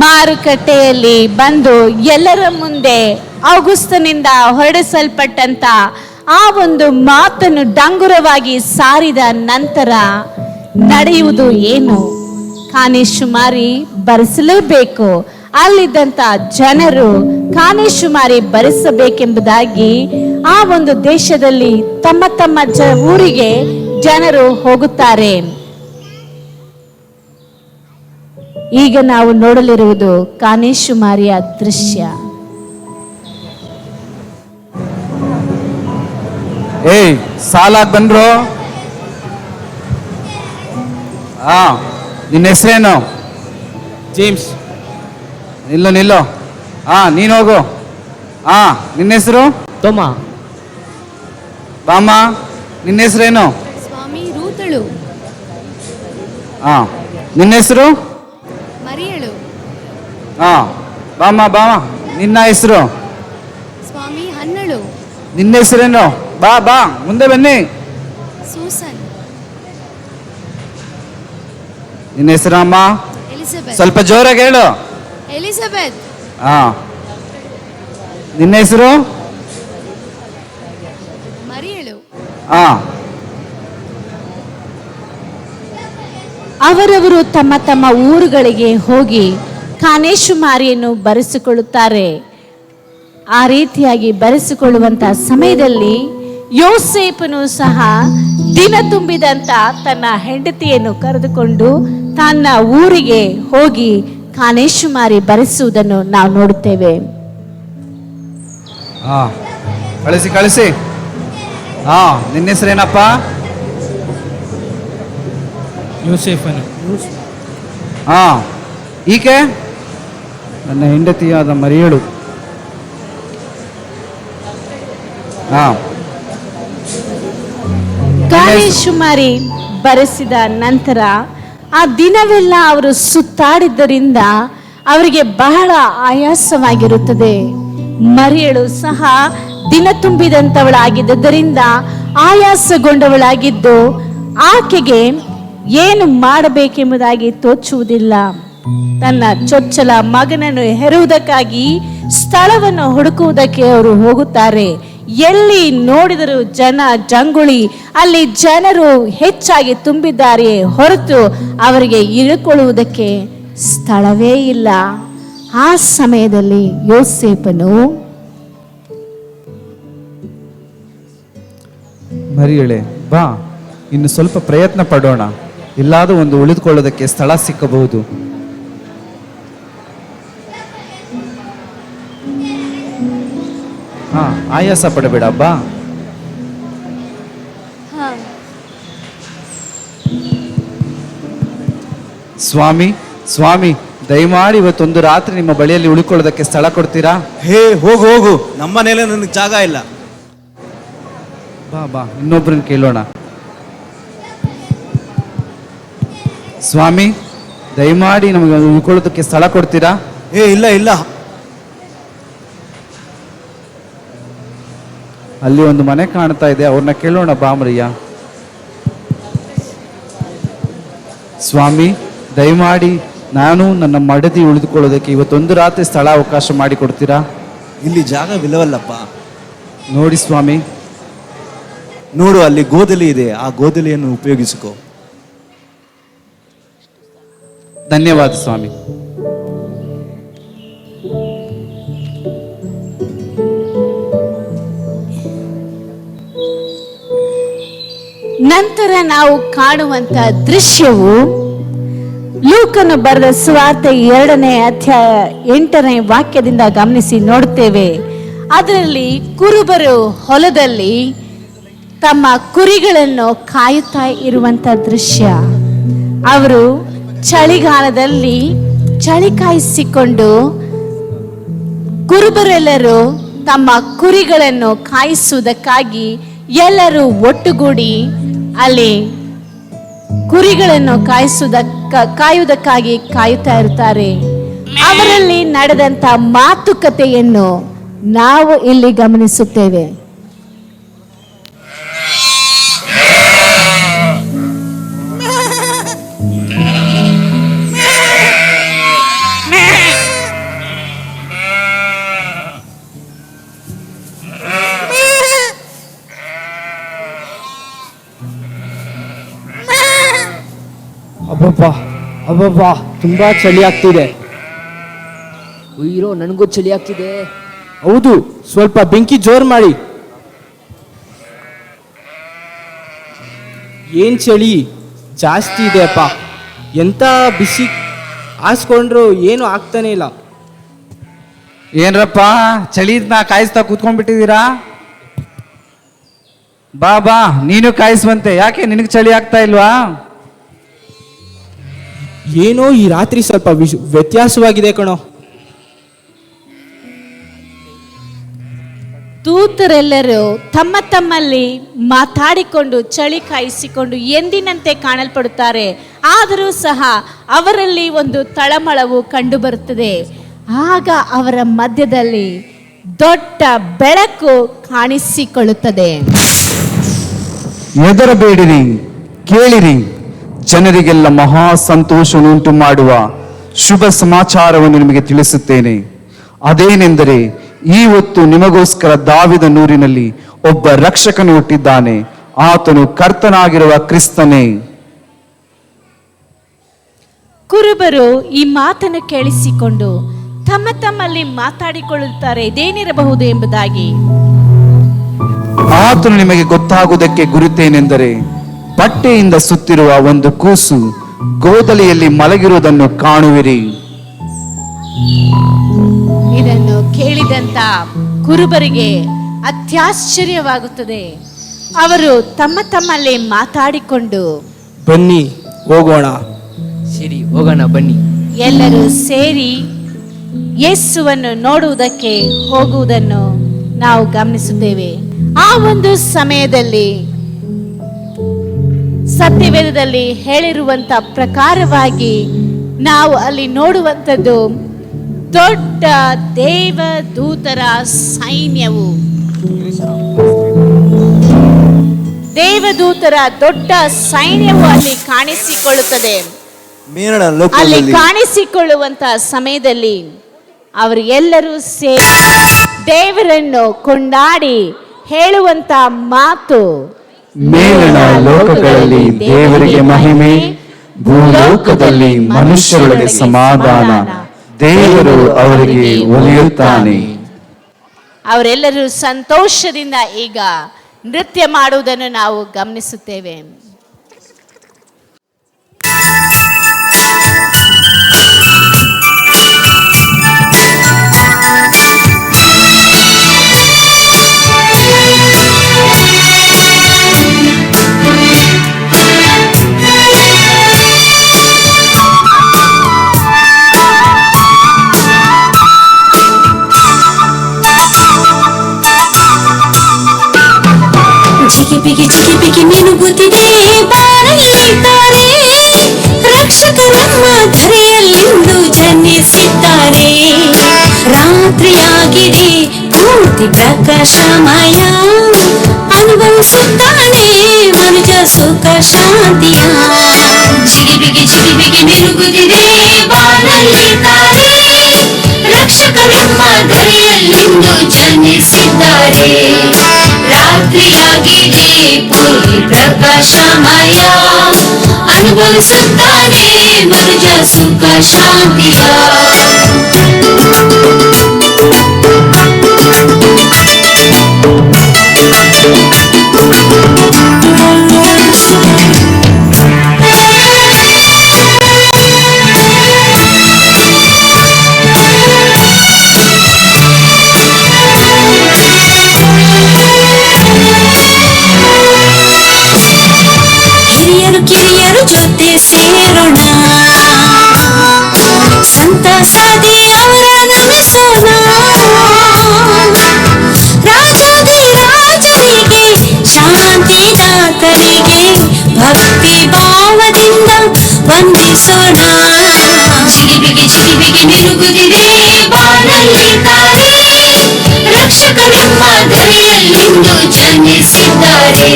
ಮಾರುಕಟ್ಟೆಯಲ್ಲಿ ಬಂದು ಎಲ್ಲರ ಮುಂದೆ ಔಗುಸ್ತನಿಂದ ಹೊರಡಿಸಲ್ಪಟ್ಟಂತ ಆ ಒಂದು ಮಾತನ್ನು ಡಂಗುರವಾಗಿ ಸಾರಿದ ನಂತರ ನಡೆಯುವುದು ಏನು? ಕಾನೇಶುಮಾರಿ ಬರೆಸಲೇಬೇಕು. ಅಲ್ಲಿದ್ದಂತ ಜನರು ಕಾನೇಶುಮಾರಿ ಬರೆಸಬೇಕೆಂಬುದಾಗಿ ಆ ಒಂದು ದೇಶದಲ್ಲಿ ತಮ್ಮ ತಮ್ಮ ಊರಿಗೆ ಜನರು ಹೋಗುತ್ತಾರೆ. ಈಗ ನಾವು ನೋಡಲಿರುವುದು ಕಾನೇಶುಮಾರಿಯ ದೃಶ್ಯ. ಏಯ್, ಸಾಲಾಗ್ ಬಂದ್ರು. ನಿನ್ನ ಹೆಸರೇನು? ಜೇಮ್ಸ್. ನಿಲ್ಲು ನಿಲ್ಲು. ನೀನು ಹೋಗು. ನಿನ್ನ ಹೆಸರು? ತೋಮಾ. ಬಾಮ್ಮ, ನಿನ್ನ ಹೆಸರೇನು? ಸ್ವಾಮಿ ರೂತಳು. ನಿನ್ನ ಹೆಸರು? ಮರಿಯಳು. ಬಾಮ್ಮ ಬಾಮ, ನಿನ್ನ ಹೆಸರು? ಸ್ವಾಮಿ ಹನ್ನಳು. ನಿನ್ನ ಹೆಸರೇನು? ಬಾ ಬಾ ಮುಂದೆ ಬನ್ನಿ. ಸೂಸನ್. ನಿನ್ನ ಹೆಸರಮ್ಮ? ಎಲಿಜಬೆತ್. ಸ್ವಲ್ಪ ಜೋರಾಗಿ ಹೇಳು. ಎಲಿಜಬೆತ್. ಹಾ, ನಿನ್ನ ಹೆಸರು? ಮರಿಯಳು. ಹಾ, ಅವರವರು ತಮ್ಮ ತಮ್ಮ ಊರುಗಳಿಗೆ ಹೋಗಿ ಕಾನೇಶು ಮಾರಿಯನ್ನು ಬರೆಸಿಕೊಳ್ಳುತ್ತಾರೆ. ಆ ರೀತಿಯಾಗಿ ಬರೆಸಿಕೊಳ್ಳುವಂತ ಸಮಯದಲ್ಲಿ ಯೋಸೇಫನು ಸಹ ದಿನ ತುಂಬಿದಂತ ತನ್ನ ಹೆಂಡತಿಯನ್ನು ಕರೆದುಕೊಂಡು ತನ್ನ ಊರಿಗೆ ಹೋಗಿ ಕಾನೇಶು ಮಾರಿ ಬರೆಸುವುದನ್ನು ನಾವು ನೋಡುತ್ತೇವೆ. ಹಾ, ಕಳಿಸಿ ಕಳಿಸಿ. ಹಾ, ನಿನ್ನ ಹೆಸರೇನಪ್ಪ? ಯೂಸೆಫನು. ಹಾ, ಈಕೆ? ನನ್ನ ಹೆಂಡತಿಯಾದ ಮರಿಯಳು. ಹಾ, ಕಾನೇಶು ಮಾರಿ ಬರೆಸಿದ ನಂತರ ಆ ದಿನವೆಲ್ಲ ಅವರು ಸುತ್ತಾಡಿದ್ದರಿಂದ ಅವರಿಗೆ ಬಹಳ ಆಯಾಸವಾಗಿರುತ್ತದೆ. ಮರಿಯಳು ಸಹ ದಿನ ತುಂಬಿದಂಥವಳಾಗಿದ್ದರಿಂದ ಆಯಾಸಗೊಂಡವಳಾಗಿದ್ದು ಆಕೆಗೆ ಏನು ಮಾಡಬೇಕೆಂಬುದಾಗಿ ತೋಚುವುದಿಲ್ಲ. ತನ್ನ ಚೊಚ್ಚಲ ಮಗನನ್ನು ಹೆರುವುದಕ್ಕಾಗಿ ಸ್ಥಳವನ್ನು ಹುಡುಕುವುದಕ್ಕೆ ಅವರು ಹೋಗುತ್ತಾರೆ. ಎಲ್ಲಿ ನೋಡಿದರೂ ಜನ ಜಂಗುಳಿ, ಅಲ್ಲಿ ಜನರು ಹೆಚ್ಚಾಗಿ ತುಂಬಿದ್ದಾರೆಯೇ ಹೊರತು ಅವರಿಗೆ ಇಳಿಕೊಳ್ಳುವುದಕ್ಕೆ ಸ್ಥಳವೇ ಇಲ್ಲ. ಆ ಸಮಯದಲ್ಲಿ ಯೋಸೇಫನು, ಮರಿಯಳೆ ಬಾ, ಇನ್ನು ಸ್ವಲ್ಪ ಪ್ರಯತ್ನ ಪಡೋಣ, ಎಲ್ಲಾದರೂ ಒಂದು ಉಳಿದುಕೊಳ್ಳೋದಕ್ಕೆ ಸ್ಥಳ ಸಿಕ್ಕಬಹುದು. ಹಾ, ಆಯಾಸ ಪಡಬೇಡ ಬಾ. ಸ್ವಾಮಿ ಸ್ವಾಮಿ, ದಯಮಾಡಿ ಇವತ್ತೊಂದು ರಾತ್ರಿ ನಿಮ್ಮ ಬಳಿಯಲ್ಲಿ ಉಳಿಕೊಳ್ಳೋದಕ್ಕೆ ಸ್ಥಳ ಕೊಡ್ತೀರಾ? ಹೇ, ಹೋಗು ಹೋಗು, ನಮ್ಮನೇಲೆ ನನಗೆ ಜಾಗ ಇಲ್ಲ. ಬಾ ಬಾ, ಇನ್ನೊಬ್ರನ್ನ ಕೇಳೋಣ. ಸ್ವಾಮಿ, ದಯಮಾಡಿ ನಮಗೆ ಉಳ್ಕೊಳ್ಳೋದಕ್ಕೆ ಸ್ಥಳ ಕೊಡ್ತೀರಾ? ಇಲ್ಲ ಇಲ್ಲ. ಅಲ್ಲಿ ಒಂದು ಮನೆ ಕಾಣ್ತಾ ಇದೆ, ಅವ್ರನ್ನ ಕೇಳೋಣ ಬಾ ಮರಿಯ. ಸ್ವಾಮಿ, ದಯಮಾಡಿ ನಾನು ನನ್ನ ಮಡದಿ ಉಳಿದುಕೊಳ್ಳೋದಕ್ಕೆ ಇವತ್ತೊಂದು ರಾತ್ರಿ ಸ್ಥಳ ಅವಕಾಶ ಮಾಡಿ ಕೊಡ್ತೀರಾ? ಇಲ್ಲಿ ಜಾಗವಿಲ್ಲವಲ್ಲಪ್ಪ. ನೋಡಿ ಸ್ವಾಮಿ. ನೋಡು, ಅಲ್ಲಿ ಗೋದಲಿ ಇದೆ, ಆ ಗೋದಲಿಯನ್ನು ಉಪಯೋಗಿಸಿಕೊ. ಧನ್ಯವಾದ ಸ್ವಾಮಿ. ನಂತರ ನಾವು ಕಾಣುವಂತ ದೃಶ್ಯವು ಲೂಕನು ಬರೆದ ಸುವಾರ್ತೆ 2ನೇ ಅಧ್ಯಾಯ 8ನೇ ವಾಕ್ಯದಿಂದ ಗಮನಿಸಿ ನೋಡುತ್ತೇವೆ. ಅದರಲ್ಲಿ ಕುರುಬರು ಹೊಲದಲ್ಲಿ ತಮ್ಮ ಕುರಿಗಳನ್ನು ಕಾಯುತ್ತಾ ಇರುವಂತ ದೃಶ್ಯ. ಅವರು ಚಳಿಗಾಲದಲ್ಲಿ ಚಳಿ ಕಾಯಿಸಿಕೊಂಡು ಕುರುಬರೆಲ್ಲರೂ ತಮ್ಮ ಕುರಿಗಳನ್ನು ಕಾಯಿಸುವುದಕ್ಕಾಗಿ ಎಲ್ಲರೂ ಒಟ್ಟುಗೂಡಿ ಅಲ್ಲಿ ಕುರಿಗಳನ್ನು ಕಾಯುವುದಕ್ಕಾಗಿ ಕಾಯುತ್ತಾ ಇರ್ತಾರೆ. ಅವರಲ್ಲಿ ನಡೆದಂತ ಮಾತುಕತೆಯನ್ನು ನಾವು ಇಲ್ಲಿ ಗಮನಿಸುತ್ತೇವೆ. ಅಬ್ಬಬ್ಬಾ, ತುಂಬಾ ಚಳಿ ಆಗ್ತಿದೆ. ಉಯ್ರೋ, ನನಗೂ ಚಳಿ ಆಗ್ತಿದೆ. ಹೌದು, ಸ್ವಲ್ಪ ಬೆಂಕಿ ಜೋರ್ ಮಾಡಿ. ಏನ್ ಚಳಿ ಜಾಸ್ತಿ ಇದೆ ಅಪ್ಪ. ಎಂತ ಬಿಸಿ ಹಾಸ್ಕೊಂಡ್ರು ಏನು ಆಗ್ತಾನೆ ಇಲ್ಲ. ಏನ್ರಪ್ಪ, ಚಳಿದ್ನ ಕಾಯಿಸ್ತಾ ಕೂತ್ಕೊಂಡ್ಬಿಟ್ಟಿದ್ದೀರಾ? ಬಾ ಬಾ, ನೀನು ಕಾಯಿಸುವಂತೆ. ಯಾಕೆ, ನಿನಗೆ ಚಳಿ ಆಗ್ತಾ ಇಲ್ವಾ? ಏನೋ ಈ ರಾತ್ರಿ ಸ್ವಲ್ಪ ವ್ಯತ್ಯಾಸವಾಗಿದೆ ಕಣೋ. ದೂತರೆಲ್ಲರೂ ತಮ್ಮ ತಮ್ಮಲ್ಲಿ ಮಾತಾಡಿಕೊಂಡು ಚಳಿ ಕಾಯಿಸಿಕೊಂಡು ಎಂದಿನಂತೆ ಕಾಣಲ್ಪಡುತ್ತಾರೆ. ಆದರೂ ಸಹ ಅವರಲ್ಲಿ ಒಂದು ತಳಮಳವು ಕಂಡುಬರುತ್ತದೆ. ಆಗ ಅವರ ಮಧ್ಯದಲ್ಲಿ ದೊಡ್ಡ ಬೆಳಕು ಕಾಣಿಸಿಕೊಳ್ಳುತ್ತದೆ. ಹೆದರಬೇಡಿರಿ, ಕೇಳಿರಿ, ಜನರಿಗೆಲ್ಲ ಮಹಾ ಸಂತೋಷವನ್ನುಂಟು ಮಾಡುವ ಶುಭ ಸಮಾಚಾರವನ್ನು ನಿಮಗೆ ತಿಳಿಸುತ್ತೇನೆ. ಅದೇನೆಂದರೆ, ಈ ಹೊತ್ತು ನಿಮಗೋಸ್ಕರ ದಾವಿದನೂರಿನಲ್ಲಿ ಒಬ್ಬ ರಕ್ಷಕನು ಹುಟ್ಟಿದ್ದಾನೆ. ಆತನು ಕರ್ತನಾಗಿರುವ ಕ್ರಿಸ್ತನೇ. ಕುರುಬರು ಈ ಮಾತನ್ನು ಕೇಳಿಸಿಕೊಂಡು ತಮ್ಮ ತಮ್ಮಲ್ಲಿ ಮಾತಾಡಿಕೊಳ್ಳುತ್ತಾರೆ, ಇದೇನಿರಬಹುದು ಎಂಬುದಾಗಿ. ಆತನು ನಿಮಗೆ ಗೊತ್ತಾಗುವುದಕ್ಕೆ ಗುರುತೇನೆಂದರೆ, ಬಟ್ಟೆಯಿಂದ ಸುತ್ತಿರುವ ಒಂದು ಕೂಸು ಗೋದಲಿಯಲ್ಲಿ ಮಲಗಿರುವುದನ್ನು ಕಾಣುವಿರಿ. ಇದನ್ನು ಕೇಳಿದಂತ ಕುರುಬರಿಗೆ ಅತ್ಯಾಶ್ಚರ್ಯವಾಗುತ್ತದೆ. ಅವರು ತಮ್ಮ ತಮ್ಮಲ್ಲಿ ಮಾತಾಡಿಕೊಂಡು, ಬನ್ನಿ ಹೋಗೋಣ. ಸರಿ, ಹೋಗೋಣ ಬನ್ನಿ. ಎಲ್ಲರೂ ಸೇರಿ ಯೇಸುವನ್ನು ನೋಡುವುದಕ್ಕೆ ಹೋಗುವುದನ್ನು ನಾವು ಗಮನಿಸುತ್ತೇವೆ. ಆ ಒಂದು ಸಮಯದಲ್ಲಿ ಸತ್ಯವೇದದಲ್ಲಿ ಹೇಳಿರುವಂತ ಪ್ರಕಾರವಾಗಿ ನಾವು ಅಲ್ಲಿ ನೋಡುವಂಥದ್ದು ದೊಡ್ಡ ದೇವದೂತರ ಸೈನ್ಯವು, ದೇವದೂತರ ದೊಡ್ಡ ಸೈನ್ಯವು ಅಲ್ಲಿ ಕಾಣಿಸಿಕೊಳ್ಳುತ್ತದೆ. ಮೇಲಣ ಅಲ್ಲಿ ಲೋಕದಲ್ಲಿ ಕಾಣಿಸಿಕೊಳ್ಳುವಂತ ಸಮಯದಲ್ಲಿ ಅವರು ಎಲ್ಲರೂ ಸೇರಿ ದೇವರನ್ನು ಕೊಂಡಾಡಿ ಹೇಳುವಂತ ಮಾತು, ಮೇಲಿನ ಲೋಕಗಳಲ್ಲಿ ದೇವರಿಗೆ ಮಹಿಮೆ, ಭೂಲೋಕದಲ್ಲಿ ಮನುಷ್ಯರೊಳಗೆ ಸಮಾಧಾನ. ದೇವರು ಅವರಿಗೆ ಒಲಿಯುತ್ತಾನೆ. ಅವರೆಲ್ಲರೂ ಸಂತೋಷದಿಂದ ಈಗ ನೃತ್ಯ ಮಾಡುವುದನ್ನು ನಾವು ಗಮನಿಸುತ್ತೇವೆ. ಜಿಗಿಬಿಗಿ ಜಿಗಿಬಿಗಿ ಮಿನುಗುತ್ತಿದೆ ಬಾರಲ್ಲಿದ್ದಾರೆ, ರಕ್ಷಕ ನಮ್ಮ ಧರೆಯಲ್ಲಿಂದು ಜನಿಸಿದ್ದಾರೆ. ರಾತ್ರಿಯಾಗಿದೆ ಪೂರ್ತಿ ಪ್ರಕಾಶಮಯ, ಅನುಭವಿಸುತ್ತಾನೆ ಮನುಜ ಸುಖ ಶಾಂತಿಯ. ಜಿಗಿಬಿಗಿ ಜಿಗಿಬಿಗಿ ಮಿನುಗುತ್ತಿದೆ ಬಾರಲ್ಲಿದ್ದಾರೆ, ರಕ್ಷಕ ನಮ್ಮ ಧರೆಯಲ್ಲಿಂದು ಜನಿಸಿದ್ದಾರೆ. ರಾತ್ರಿಯಾಗಿದೆ ಪೂರ್ತಿ ಪ್ರಕಾಶಮಯ, ಅನುಭವಿಸುತ್ತಾನೆ ಮನುಜ ಸುಖ ಶಾಂತಿಯ. ಹಿರಿಯರು ಕಿರಿಯರು ಜೊತೆ ಸೇರೋಣ, ಸಂತಸದಿ ಅವರ ನಮಿಸೋಣ. ರಾಜಾದಿ ರಾಜರಿಗೆ ಶಾಂತಿದಾತರಿಗೆ ಭಕ್ತಿ ಭಾವದಿಂದ ವಂದಿಸೋಣ. ಜಿಗಿಬಿಗಿ ಜಿಗಿಬಿಗಿ ಮಿನುಗುತ್ತಿದೆ ಬಾನಲ್ಲಿದ್ದಾರೆ, ರಕ್ಷಕ ನಮ್ಮ ಧರೆಯಲ್ಲಿಂದು ಜನಿಸಿದ್ದಾರೆ.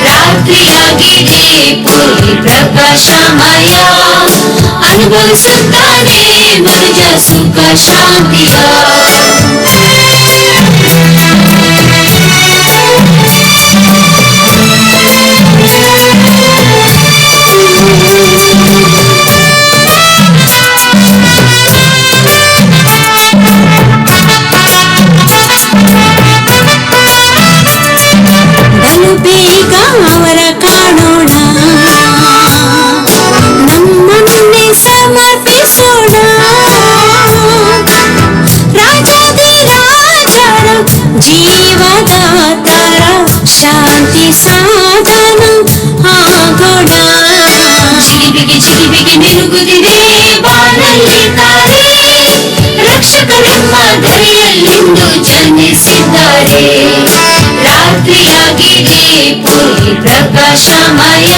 ರಾತ್ರಿಯಾಗಿದೆ ಪೂರ್ತಿ ಪ್ರಕಾಶಮಯ, ಅನುಭವಿಸುತ್ತಾನೆ ಮನುಜ ಸುಖ ಶಾಂತಿಯ. ಬಲು ಬೇಗ ಅವರ ಕಾಣೋಣ, ನಮ್ಮನ್ನೇ ಸಮರ್ಪಿಸೋಣ. ರಾಜಾದಿ ರಾಜರ ಜೀವದಾತರ ಶಾಂತಿ ಸಾಧನ ಆಗೋಣ. ಜಿಗಿಬಿಗಿ ಜಿಗಿಬಿಗಿ ಮಿನುಗುತ್ತಿದೆ ಬಾನಲ್ಲಿದ್ದಾರೆ, ರಕ್ಷಕ ನಮ್ಮ ಧರೆಯಲ್ಲಿಂದು ಜನಿಸಿದ್ದಾರೆ. ರಾತ್ರಿಯಾಗಿದೆ ಪೂರ್ತಿ ಪ್ರಕಾಶಮಯ,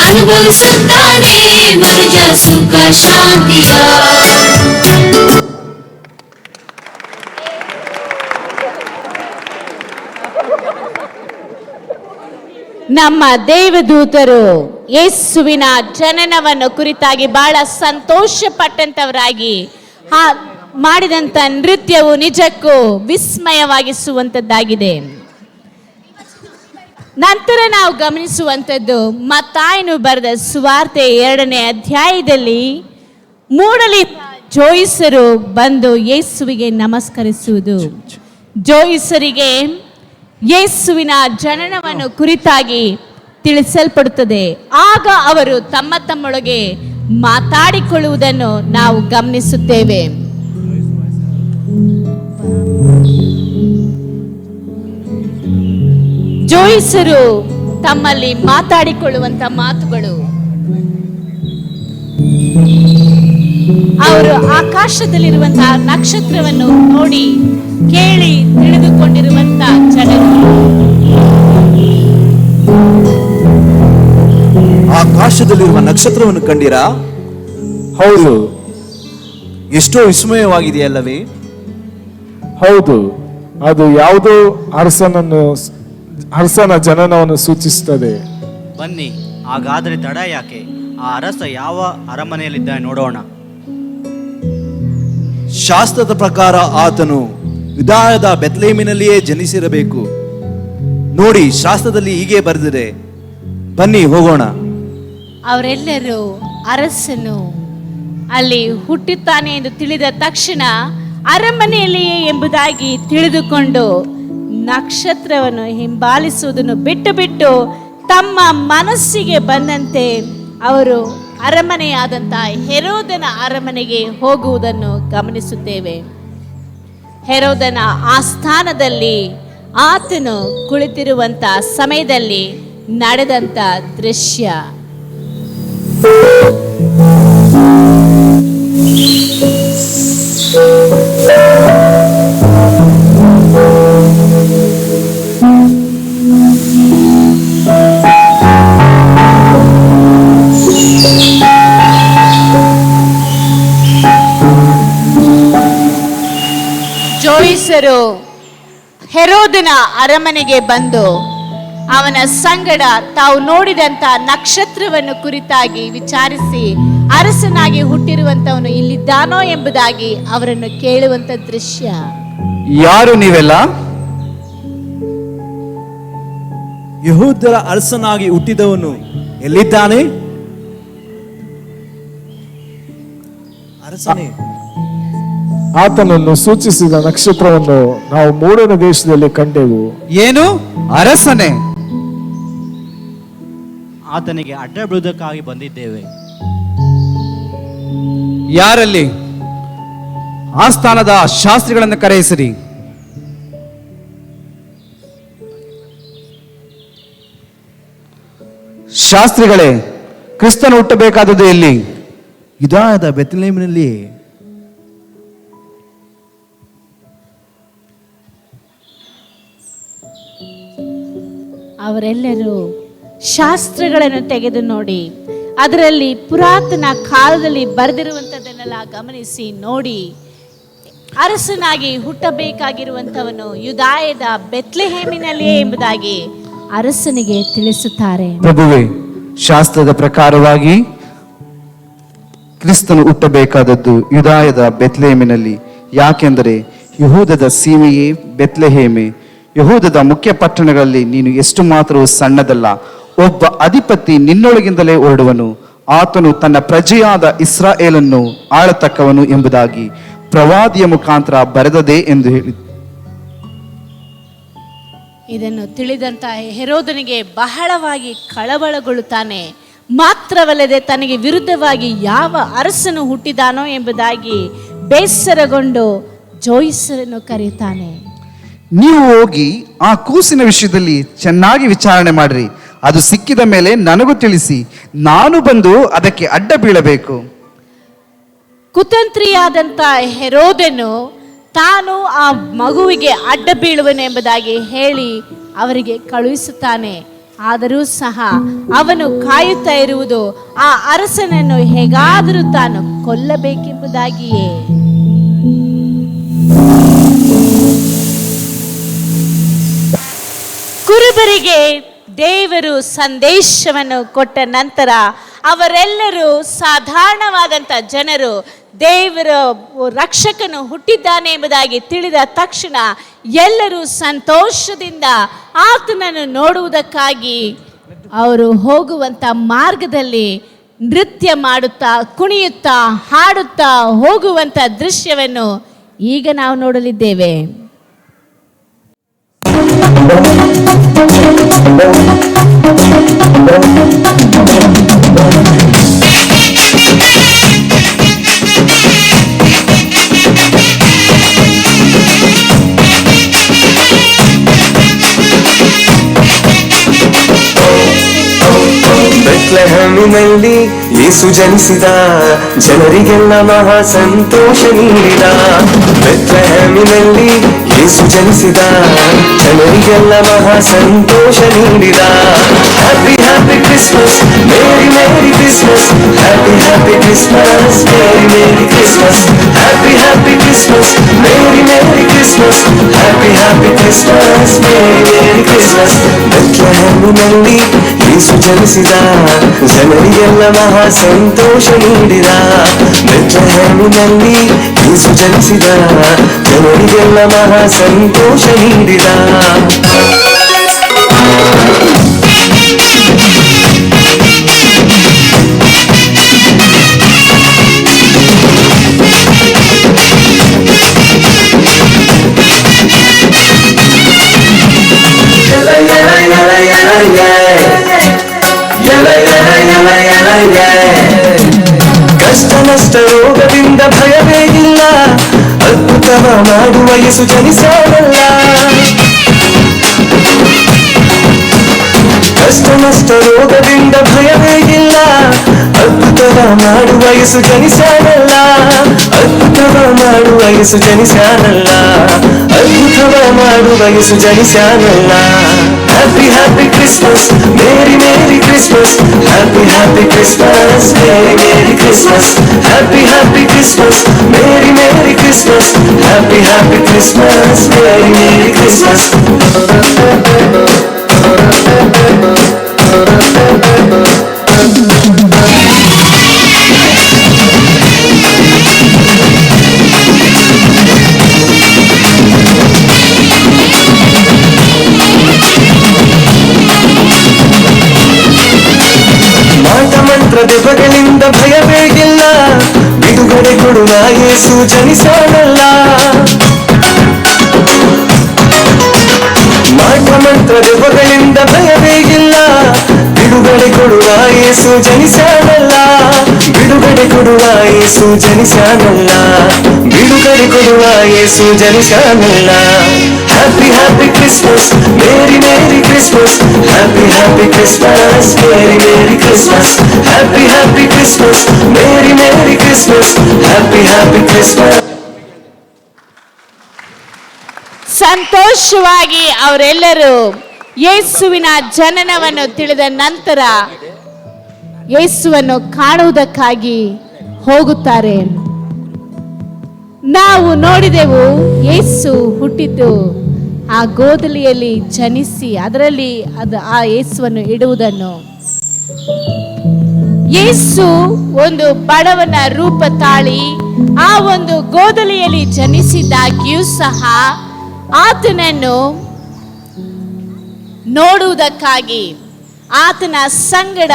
ಅನುಭವಿಸುತ್ತಾನೆ ಮನುಜ ಸುಖ ಶಾಂತಿಯ. ನಮ್ಮ ದೇವದೂತರು ಯೇಸುವಿನ ಜನನವನ್ನು ಕುರಿತಾಗಿ ಬಹಳ ಸಂತೋಷ ಪಟ್ಟಂತವರಾಗಿ ಮಾಡಿದಂತ ನೃತ್ಯವು ನಿಜಕ್ಕೂ ವಿಸ್ಮಯವಾಗಿಸುವಂತದ್ದಾಗಿದೆ. ನಂತರ ನಾವು ಗಮನಿಸುವಂಥದ್ದು ಮತ್ತಾಯನು ಬರೆದ ಸುವಾರ್ತೆ 2ನೇ ಅಧ್ಯಾಯದಲ್ಲಿ ಮೂಡಲಿ ಜೋಯಿಸರು ಬಂದು ಯೇಸುವಿಗೆ ನಮಸ್ಕರಿಸುವುದು. ಜೋಯಿಸರಿಗೆ ಯೇಸುವಿನ ಜನನವನ್ನು ಕುರಿತಾಗಿ ತಿಳಿಸಲ್ಪಡುತ್ತದೆ. ಆಗ ಅವರು ತಮ್ಮೊಳಗೆ ಮಾತಾಡಿಕೊಳ್ಳುವುದನ್ನು ನಾವು ಗಮನಿಸುತ್ತೇವೆ. ಜೋಯಿಸರು ತಮ್ಮಲ್ಲಿ ಮಾತಾಡಿಕೊಳ್ಳುವಂತ ಮಾತುಗಳು, ಅವರು ಆಕಾಶದಲ್ಲಿರುವಂತಹ ನಕ್ಷತ್ರವನ್ನು ನೋಡಿ ಕೇಳಿ ತಿಳಿದುಕೊಂಡಿರುವಂತ ಜನರು. ಆಕಾಶದಲ್ಲಿರುವ ನಕ್ಷತ್ರವನ್ನು ಕಂಡಿರಾ? ಹೌದು. ಎಷ್ಟೋ ವಿಸ್ಮಯವಾಗಿದೆಯಲ್ಲವೇ? ಹೌದು, ಅದು ಯಾವುದೋ ಅರಸನ ಜನನವನ್ನು ಸೂಚಿಸುತ್ತದೆ. ಬನ್ನಿ, ಹಾಗಾದ್ರೆ ತಡ ಯಾಕೆ? ಆ ಅರಸ ಯಾವ ಅರಮನೆಯಲ್ಲಿದ್ದಾನೆ ನೋಡೋಣ. ಶಾಸ್ತ್ರದ ಪ್ರಕಾರ ಆತನು ಯೂದಾಯದ ಬೆತ್ಲೆಹೇಮಿನಲ್ಲಿಯೇ ಜನಿಸಿರಬೇಕು. ನೋಡಿ, ಶಾಸ್ತ್ರದಲ್ಲಿ ಹೀಗೆ ಬರೆದಿದೆ. ಬನ್ನಿ ಹೋಗೋಣ. ಅವರೆಲ್ಲರೂ ಅರಸನು ಅಲ್ಲಿ ಹುಟ್ಟುತ್ತಾನೆ ಎಂದು ತಿಳಿದ ತಕ್ಷಣ ಅರಮನೆಯಲ್ಲಿಯೇ ಎಂಬುದಾಗಿ ತಿಳಿದುಕೊಂಡು ನಕ್ಷತ್ರವನ್ನು ಹಿಂಬಾಲಿಸುವುದನ್ನು ಬಿಟ್ಟು ತಮ್ಮ ಮನಸ್ಸಿಗೆ ಬಂದಂತೆ ಅವರು ಅರಮನೆಯಾದಂತಹ ಹೆರೋದನ ಅರಮನೆಗೆ ಹೋಗುವುದನ್ನು ಗಮನಿಸುತ್ತೇವೆ. ಹೆರೋದನ ಆಸ್ಥಾನದಲ್ಲಿ ಆತನು ಕುಳಿತಿರುವಂತ ಸಮಯದಲ್ಲಿ ನಡೆದಂತ ದೃಶ್ಯ. ಜೋಯಿಸರು ಹೆರೋದನ ಅರಮನೆಗೆ ಬಂದು ಅವನ ಸಂಗಡ ತಾವು ನೋಡಿದಂತ ನಕ್ಷತ್ರವನ್ನು ಕುರಿತಾಗಿ ವಿಚಾರಿಸಿ ಅರಸನಾಗಿ ಹುಟ್ಟಿರುವಂತವನು ಇಲ್ಲಿದ್ದಾನೋ ಎಂಬುದಾಗಿ ಅವರನ್ನು ಕೇಳುವಂತ ದೃಶ್ಯ. ಯಾರು ನೀವೆಲ್ಲ? ಯೆಹೂದ್ಯರ ಅರಸನಾಗಿ ಹುಟ್ಟಿದವನು ಎಲ್ಲಿದ್ದಾನೆ? ಅರಸನೇ, ಆತನನ್ನು ಸೂಚಿಸಿದ ನಕ್ಷತ್ರವನ್ನು ನಾವು ಮೂಡನ ದೇಶದಲ್ಲಿ ಕಂಡೆವು. ಏನು ಅರಸನೇ? ಆತನಿಗೆ ಅಡ್ಡ ಬೀಳುವುದಕ್ಕಾಗಿ ಬಂದಿದ್ದೇವೆ. ಯಾರಲ್ಲಿ? ಆಸ್ಥಾನದ ಶಾಸ್ತ್ರಿಗಳನ್ನು ಕರೆಯಿಸಿರಿ. ಶಾಸ್ತ್ರಿಗಳೇ, ಕ್ರಿಸ್ತನು ಹುಟ್ಟಬೇಕಾದದ್ದು ಎಲ್ಲಿ? ಯೂದಾಯದ ಬೆತ್ಲೆಹೇಮಿನಲ್ಲಿ. ಅವರೆಲ್ಲರೂ ಶಾಸ್ತ್ರಗಳನ್ನು ತೆಗೆದು ನೋಡಿ ಅದರಲ್ಲಿ ಪುರಾತನ ಕಾಲದಲ್ಲಿ ಬರೆದಿರುವಂಥದ್ದನ್ನೆಲ್ಲ ಗಮನಿಸಿ ನೋಡಿ ಅರಸನಾಗಿ ಹುಟ್ಟಬೇಕಾಗಿರುವಂತವನು ಯೂದಾಯದ ಬೆತ್ಲೆಹೇಮಿನಲ್ಲಿಯೇ ಎಂಬುದಾಗಿ ಅರಸನಿಗೆ ತಿಳಿಸುತ್ತಾರೆ. ಪ್ರಭುವೇ, ಶಾಸ್ತ್ರದ ಪ್ರಕಾರವಾಗಿ ಕ್ರಿಸ್ತನು ಹುಟ್ಟಬೇಕಾದದ್ದು ಯೂದಾಯದ ಬೆತ್ಲೆಹೇಮಿನಲ್ಲಿ. ಯಾಕೆಂದರೆ ಯಹೂದದ ಸೀಮೆಯೇ ಬೆತ್ಲೆಹೇಮೆ. ಯಹೂದದ ಮುಖ್ಯ ಪಟ್ಟಣಗಳಲ್ಲಿ ನೀನು ಎಷ್ಟು ಮಾತ್ರವೂ ಸಣ್ಣದಲ್ಲ. ಒಬ್ಬ ಅಧಿಪತಿ ನಿನ್ನೊಳಗಿಂದಲೇ ಹೊರಡುವನು. ಆತನು ತನ್ನ ಪ್ರಜೆಯಾದ ಇಸ್ರಾಯೇಲನ್ನು ಆಳತಕ್ಕವನು ಎಂಬುದಾಗಿ ಪ್ರವಾದಿಯ ಮುಖಾಂತರ ಬರೆದದೆ ಎಂದು ಹೇಳಿ. ಇದನ್ನು ತಿಳಿದಂತ ಹೆರೋದನಿಗೆ ಬಹಳವಾಗಿ ಕಳವಳಗೊಳ್ಳುತ್ತಾನೆ. ಮಾತ್ರವಲ್ಲದೆ ತನಗೆ ವಿರುದ್ಧವಾಗಿ ಯಾವ ಅರಸನು ಹುಟ್ಟಿದಾನೋ ಎಂಬುದಾಗಿ ಬೇಸರಗೊಂಡು ಜೋಯಿಸರನ್ನು ಕರೆಯುತ್ತಾನೆ. ನೀವು ಹೋಗಿ ಆ ಕೂಸಿನ ವಿಷಯದಲ್ಲಿ ಚೆನ್ನಾಗಿ ವಿಚಾರಣೆ ಮಾಡಿರಿ. ಅದು ಸಿಕ್ಕಿದ ಮೇಲೆ ನನಗೂ ತಿಳಿಸಿ, ನಾನು ಬಂದು ಅದಕ್ಕೆ ಅಡ್ಡ ಬೀಳಬೇಕು. ಕುತಂತ್ರಿಯಾದಂತ ಹೆರೋದನು ತಾನು ಆ ಮಗುವಿಗೆ ಅಡ್ಡ ಬೀಳುವನು ಎಂಬುದಾಗಿ ಹೇಳಿ ಅವರಿಗೆ ಕಳುಹಿಸುತ್ತಾನೆ. ಆದರೂ ಸಹ ಅವನು ಕಾಯುತ್ತಾ ಇರುವುದು ಆ ಅರಸನನ್ನು ಹೇಗಾದರೂ ತಾನು ಕೊಲ್ಲಬೇಕೆಂಬುದಾಗಿಯೇ. ಕುರುಬರಿಗೆ ದೇವರು ಸಂದೇಶವನ್ನು ಕೊಟ್ಟ ನಂತರ ಅವರೆಲ್ಲರೂ ಸಾಧಾರಣವಾದಂಥ ಜನರು ದೇವರ ರಕ್ಷಕನು ಹುಟ್ಟಿದ್ದಾನೆ ಎಂಬುದಾಗಿ ತಿಳಿದ ತಕ್ಷಣ ಎಲ್ಲರೂ ಸಂತೋಷದಿಂದ ಆತನನ್ನು ನೋಡುವುದಕ್ಕಾಗಿ ಅವರು ಹೋಗುವಂಥ ಮಾರ್ಗದಲ್ಲಿ ನೃತ್ಯ ಮಾಡುತ್ತಾ ಕುಣಿಯುತ್ತಾ ಹಾಡುತ್ತಾ ಹೋಗುವಂಥ ದೃಶ್ಯವನ್ನು ಈಗ ನಾವು ನೋಡಲಿದ್ದೇವೆ. ಬೆತ್ಲೆಹೇಮಿನಲ್ಲಿ ಯೇಸು ಜನಿಸಿದ, ಜನರಿಗೆಲ್ಲ ಮಹಾ ಸಂತೋಷ ನೀಡಿದ. ಬೆತ್ಲೆಹೇಮಿನಲ್ಲಿ ಯೇಸು ಜನಿಸಿದ, ಜನರಿಗೆಲ್ಲ ಮಹಾ ಸಂತೋಷ ನೀಡಿದ. Happy happy Christmas, merry merry Christmas, happy happy Christmas, merry merry Christmas, happy happy Christmas, merry merry Christmas, happy happy Christmas, merry merry Christmas. ಬೆತ್ಲೆಹೇಮಿನಲ್ಲಿ ಯೇಸು ಜನಿಸಿದ, ಜನರಿಗೆಲ್ಲ ಮಹಾ ಸಂತೋಷ ನೀಡಿದ. ಬೆತ್ಲೆಹೇಮಿನಲ್ಲಿ ಯೇಸು ಜನಿಸಿದ, ಜನರಿಗೆಲ್ಲ ಮಹಾ ಸಂತೋಷ ನೀಡಿದ. ಕಷ್ಟ ನಷ್ಟ ರೋಗದಿಂದ ಭಯವೇ ಇಲ್ಲ, ಅದ್ಭುತವ ಮಾಡುವ ಯೇಸು ಜನಿಸಾನಲ್ಲ. ಕಷ್ಟ ನಷ್ಟ ರೋಗದಿಂದ ಭಯವೇ ಇಲ್ಲ, ಅದ್ಭುತವ ಮಾಡುವ ಯೇಸು ಜನಿಸಾನಲ್ಲ. ಅದ್ಭುತವ ಮಾಡುವ ಯೇಸು ಜನಿಸಾನಲ್ಲ, ಅದ್ಭುತವ ಮಾಡುವ ಯೇಸು ಜನಿಸಾನಲ್ಲ. Happy happy Christmas, merry merry Christmas, happy happy Christmas, merry merry Christmas, happy happy Christmas, merry merry Christmas, happy happy Christmas, merry merry Christmas. ದೆವ್ವಗಳಿಂದ ಭಯವೇ ಇಲ್ಲ, ಬಿಡುಗಡೆ ಕೊಡುವ ಯೇಸು ಜನಿಸಾನಲ್ಲ. ಮಾಟ ಮಂತ್ರ ದೆವ್ವಗಳಿಂದ ಭಯವೇ ಇಲ್ಲ, ಬಿಡುಗಡೆ ಕೊಡುವ ಯೇಸು ಜನಿಸಾನಲ್ಲ. ಬಿಡುಗಡೆ ಕೊಡುವ ಯೇಸು ಜನಿಸಾನಲ್ಲ, ಬಿಡುಗಡೆ ಕೊಡುವ ಯೇಸು ಜನಿಸಾನಲ್ಲ. Happy happy Christmas, merry merry Christmas, happy happy Christmas, merry merry Christmas, happy happy Christmas, merry merry Christmas, happy happy Christmas. ಸಂತೋಷವಾಗಿ ಅವರೆಲ್ಲರೂ ಯೇಸುವಿನ ಜನನವನ್ನು ತಿಳಿದ ನಂತರ ಯೇಸುವನ್ನು ಕಾಣುವುದಕ್ಕಾಗಿ ಹೋಗುತ್ತಾರೆ. ನಾವು ನೋಡಿದೆವು ಯೇಸು ಹುಟ್ಟಿದ್ದು ಆ ಗೋದಲಿಯಲ್ಲಿ ಜನಿಸಿ ಅದರಲ್ಲಿ ಆ ಯೇಸುವನ್ನು ಇಡುವುದನ್ನು. ಯೇಸು ಒಂದು ಬಡವನ ರೂಪ ತಾಳಿ ಆ ಒಂದು ಗೋದಲಿಯಲ್ಲಿ ಜನಿಸಿದಾಗ್ಯೂ ಸಹ ಆತನನ್ನು ನೋಡುವುದಕ್ಕಾಗಿ ಆತನ ಸಂಗಡ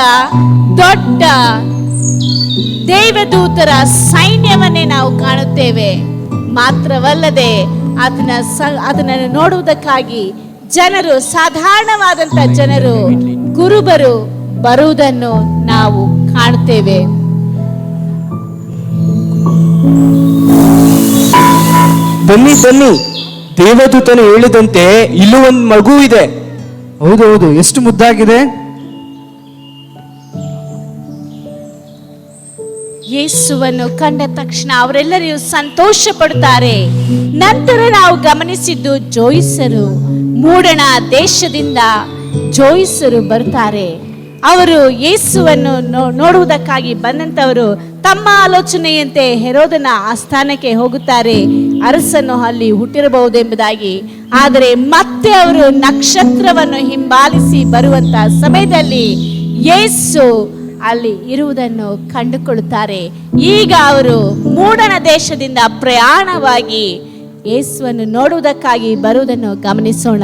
ದೊಡ್ಡ ದೇವದೂತರ ಸೈನ್ಯವನ್ನೇ ನಾವು ಕಾಣುತ್ತೇವೆ. ಮಾತ್ರವಲ್ಲದೆ ಆತನನ್ನು ನೋಡುವುದಕ್ಕಾಗಿ ಜನರು, ಸಾಧಾರಣವಾದಂಥ ಜನರು, ಕುರುಬರು ಬರುವುದನ್ನು ನಾವು ಕಾಣುತ್ತೇವೆ. ಬನ್ನಿ ಬನ್ನಿ, ದೇವದೂತನು ಹೇಳಿದಂತೆ ಇಲ್ಲೂ ಒಂದು ಮಗು ಇದೆ. ಹೌದೌದು, ಎಷ್ಟು ಮುದ್ದಾಗಿದೆ. ಯೇಸುವನ್ನು ಕಂಡ ತಕ್ಷಣ ಅವರೆಲ್ಲರೂ ಸಂತೋಷ ಪಡುತ್ತಾರೆ. ನಂತರ ನಾವು ಗಮನಿಸಿದ್ದು ಜೋಯಿಸರು, ಮೂಡಣ ದೇಶದಿಂದ ಜೋಯಿಸರು ಬರ್ತಾರೆ. ಅವರು ಯೇಸುವನ್ನು ನೋಡುವುದಕ್ಕಾಗಿ ಬಂದಂತವರು ತಮ್ಮ ಆಲೋಚನೆಯಂತೆ ಹೆರೋದನ ಆಸ್ಥಾನಕ್ಕೆ ಹೋಗುತ್ತಾರೆ. ಅರಸನು ಅಲ್ಲಿ ಹುಟ್ಟಿರಬಹುದೆಂಬುದಾಗಿ. ಆದರೆ ಮತ್ತೆ ಅವರು ನಕ್ಷತ್ರವನ್ನು ಹಿಂಬಾಲಿಸಿ ಬರುವಂತ ಸಮಯದಲ್ಲಿ ಯೇಸು ಅಲ್ಲಿ ಇರುವುದನ್ನು ಕಂಡುಕೊಳ್ಳುತ್ತಾರೆ. ಈಗ ಅವರು ಮೂಡಣ ದೇಶದಿಂದ ಪ್ರಯಾಣವಾಗಿ ಯೇಸುವನ್ನು ನೋಡುವುದಕ್ಕಾಗಿ ಬರುವುದನ್ನು ಗಮನಿಸೋಣ.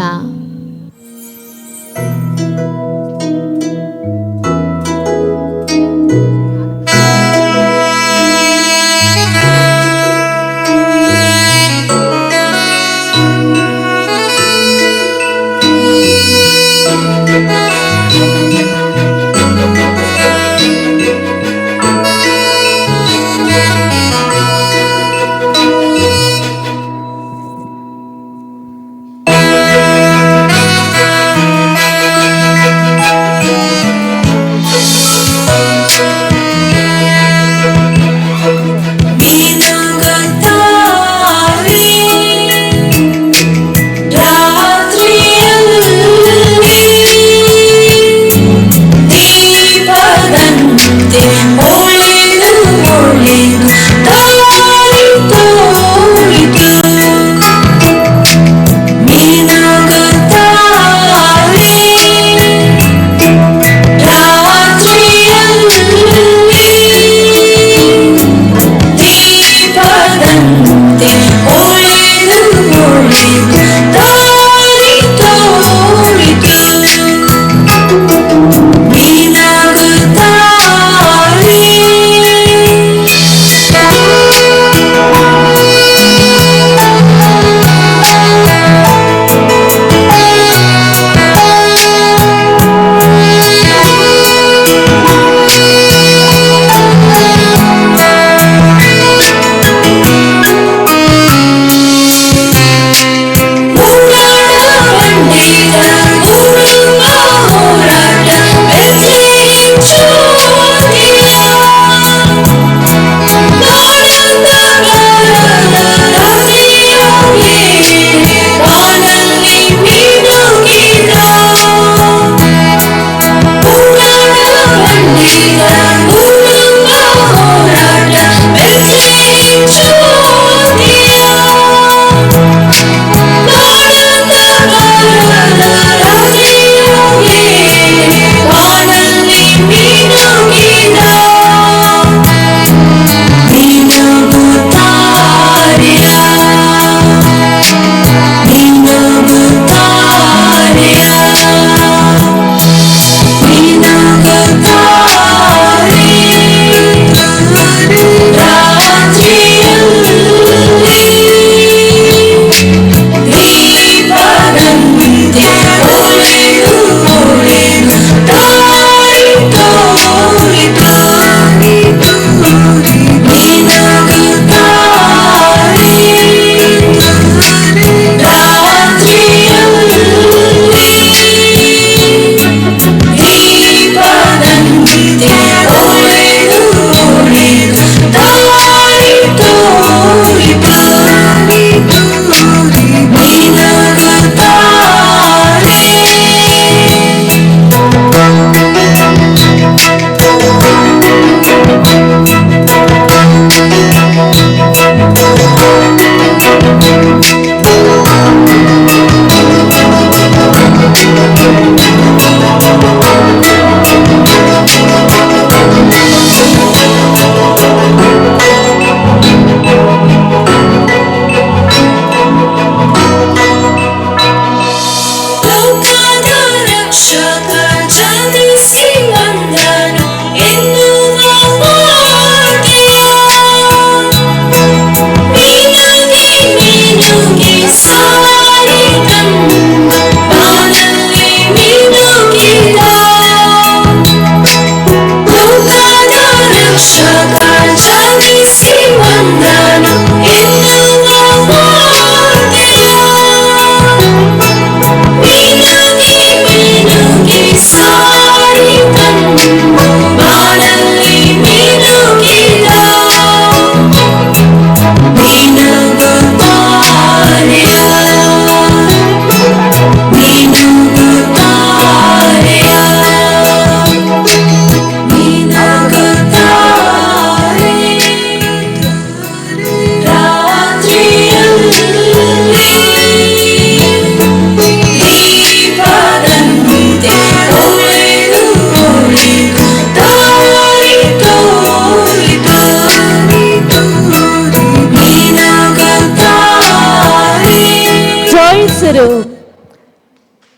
ಹುಡುಗರು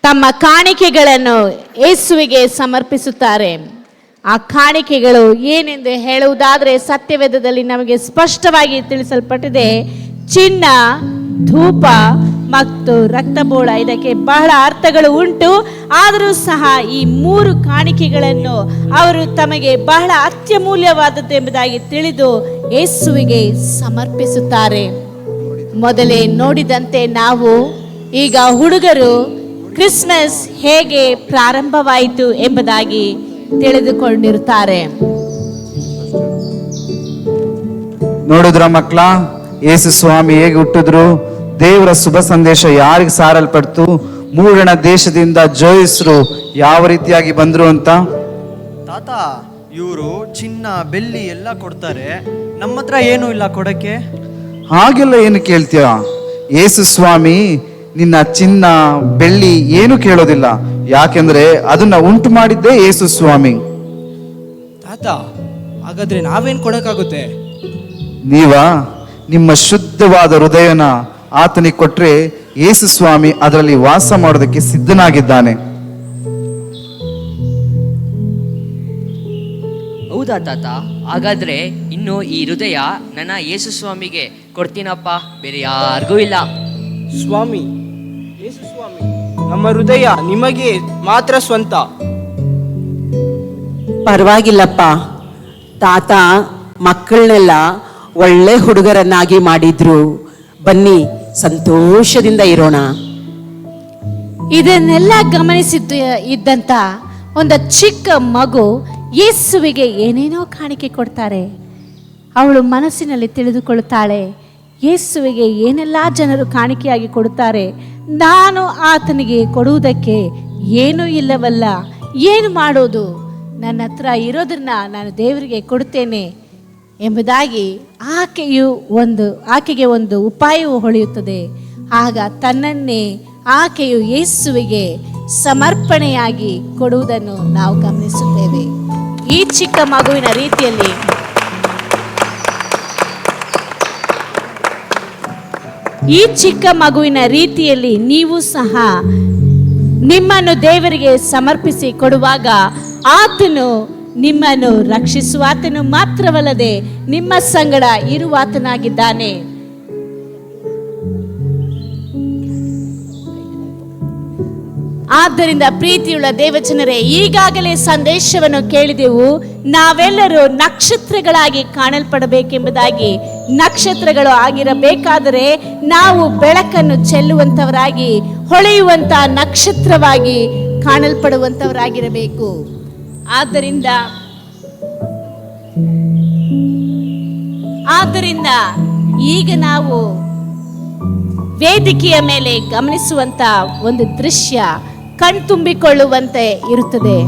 ತಮ್ಮ ಕಾಣಿಕೆಗಳನ್ನು ಯೇಸುವಿಗೆ ಸಮರ್ಪಿಸುತ್ತಾರೆ. ಆ ಕಾಣಿಕೆಗಳು ಏನೆಂದು ಹೇಳುವುದಾದರೆ ಸತ್ಯವೇದದಲ್ಲಿ ನಮಗೆ ಸ್ಪಷ್ಟವಾಗಿ ತಿಳಿಸಲ್ಪಟ್ಟಿದೆ. ಚಿನ್ನ, ಧೂಪ ಮತ್ತು ರಕ್ತಬೋಳ. ಇದಕ್ಕೆ ಬಹಳ ಅರ್ಥಗಳು ಉಂಟು. ಆದರೂ ಸಹ ಈ 3 ಕಾಣಿಕೆಗಳನ್ನು ಅವರು ತಮಗೆ ಬಹಳ ಅತ್ಯಮೂಲ್ಯವಾದದ್ದು ಎಂಬುದಾಗಿ ತಿಳಿದು ಯೇಸುವಿಗೆ ಸಮರ್ಪಿಸುತ್ತಾರೆ. ಮೊದಲೇ ನೋಡಿದಂತೆ ನಾವು ಈಗ ಹುಡುಗರು ಕ್ರಿಸ್ಮಸ್ ಹೇಗೆ ಪ್ರಾರಂಭವಾಯಿತು ಎಂಬುದಾಗಿ ತಿಳಿದುಕೊಂಡಿರುತ್ತಾರೆ. ನೋಡಿದ್ರ ಮಕ್ಕಳ, ಯೇಸು ಸ್ವಾಮಿ ಹೇಗೆ ಹುಟ್ಟಿದ್ರು, ದೇವರ ಶುಭ ಸಂದೇಶ ಯಾರಿಗೆ ಸಾರಲ್ಪಡ್ತು, ಮೂಡಣ ದೇಶದಿಂದ ಜೋಯಿಸ್ರು ಯಾವ ರೀತಿಯಾಗಿ ಬಂದ್ರು ಅಂತ. ತಾತ, ಇವರು ಚಿನ್ನ ಬೆಳ್ಳಿ ಎಲ್ಲ ಕೊಡ್ತಾರೆ, ನಮ್ಮ ಹತ್ರ ಏನೂ ಇಲ್ಲ ಕೊಡಕ್ಕೆ. ಹಾಗೆಲ್ಲ ಏನು ಕೇಳ್ತೀಯ? ಯೇಸು ಸ್ವಾಮಿ ನಿನ್ನ ಚಿನ್ನ ಬೆಳ್ಳಿ ಏನು ಕೇಳೋದಿಲ್ಲ, ಯಾಕೆಂದ್ರೆ ಅದನ್ನ ಉಂಟು ಮಾಡಿದ್ದೇ ಯೇಸು ಸ್ವಾಮಿ. ತಾತ, ಹಾಗಾದ್ರೆ ನಾವೇನ್ ಕೊಡಕ್ಕಾಗುತ್ತೆ? ನಿಮ್ಮ ಶುದ್ಧವಾದ ಹೃದಯನ ಆತನಿಗೆ ಕೊಟ್ರೆ ಯೇಸು ಸ್ವಾಮಿ ಅದರಲ್ಲಿ ವಾಸ ಮಾಡೋದಕ್ಕೆ ಸಿದ್ಧನಾಗಿದ್ದಾನೆ. ಹೌದಾ ತಾತ? ಹಾಗಾದ್ರೆ ಇನ್ನು ಈ ಹೃದಯ ನನ್ನ ಯೇಸು ಸ್ವಾಮಿಗೆ ಕೊಡ್ತೀನಪ್ಪ, ಬೇರೆ ಯಾರಿಗೂ ಇಲ್ಲ. ಸ್ವಾಮಿ, ಯೇಸು ಸ್ವಾಮಿ, ನಮ್ಮ ಹೃದಯ ನಿಮಗೆ ಮಾತ್ರ ಸ್ವಂತ. ಪರವಾಗಿಲ್ಲಪ್ಪ. ತಾತ ಮಕ್ಕಳನ್ನೆಲ್ಲ ಒಳ್ಳೆ ಹುಡುಗರನ್ನಾಗಿ ಮಾಡಿದ್ರು. ಬನ್ನಿ ಸಂತೋಷದಿಂದ ಇರೋಣ. ಇದನ್ನೆಲ್ಲ ಗಮನಿಸಿದ್ದು ಇದ್ದಂತ ಒಂದು ಚಿಕ್ಕ ಮಗು ಯೇಸುವಿಗೆ ಏನೇನೋ ಕಾಣಿಕೆ ಕೊಡ್ತಾರೆ. ಅವಳು ಮನಸ್ಸಿನಲ್ಲಿ ತಿಳಿದುಕೊಳ್ಳುತ್ತಾಳೆ, ಯೇಸುವಿಗೆ ಏನೆಲ್ಲ ಜನರು ಕಾಣಿಕೆಯಾಗಿ ಕೊಡುತ್ತಾರೆ, ನಾನು ಆತನಿಗೆ ಕೊಡುವುದಕ್ಕೆ ಏನೂ ಇಲ್ಲವಲ್ಲ, ಏನು ಮಾಡೋದು? ನನ್ನ ಹತ್ರ ಇರೋದನ್ನ ನಾನು ದೇವರಿಗೆ ಕೊಡುತ್ತೇನೆ ಎಂಬುದಾಗಿ ಆಕೆಗೆ ಒಂದು ಉಪಾಯವು ಹೊಳೆಯುತ್ತದೆ. ಆಗ ತನ್ನನ್ನೇ ಆಕೆಯು ಯೇಸುವಿಗೆ ಸಮರ್ಪಣೆಯಾಗಿ ಕೊಡುವುದನ್ನು ನಾವು ಗಮನಿಸುತ್ತೇವೆ. ಈ ಚಿಕ್ಕ ಮಗುವಿನ ರೀತಿಯಲ್ಲಿ ನೀವು ಸಹ ನಿಮ್ಮನ್ನು ದೇವರಿಗೆ ಸಮರ್ಪಿಸಿ ಕೊಡುವಾಗ ಆತನು ನಿಮ್ಮನ್ನು ರಕ್ಷಿಸುವಾತನು ಮಾತ್ರವಲ್ಲದೆ ನಿಮ್ಮ ಸಂಗಡ ಇರುವಾತನಾಗಿದ್ದಾನೆ. ಆದ್ದರಿಂದ ಪ್ರೀತಿಯುಳ್ಳ ದೇವಜನರೇ, ಈಗಾಗಲೇ ಸಂದೇಶವನ್ನು ಕೇಳಿದೆವು. ನಾವೆಲ್ಲರೂ ನಕ್ಷತ್ರಗಳಾಗಿ ಕಾಣಲ್ಪಡಬೇಕೆಂಬುದಾಗಿ. ನಕ್ಷತ್ರಗಳು ಆಗಿರಬೇಕಾದರೆ ನಾವು ಬೆಳಕನ್ನು ಚೆಲ್ಲುವಂತವರಾಗಿ, ಹೊಳೆಯುವಂತ ನಕ್ಷತ್ರವಾಗಿ ಕಾಣಲ್ಪಡುವಂತವರಾಗಿರಬೇಕು. ಆದ್ದರಿಂದ ಈಗ ನಾವು ವೇದಿಕೆಯ ಮೇಲೆ ಗಮನಿಸುವಂತ ಒಂದು ದೃಶ್ಯ ಕಣ್ತುಂಬಿಕೊಳ್ಳುವಂತೆ ಇರುತ್ತದೆ.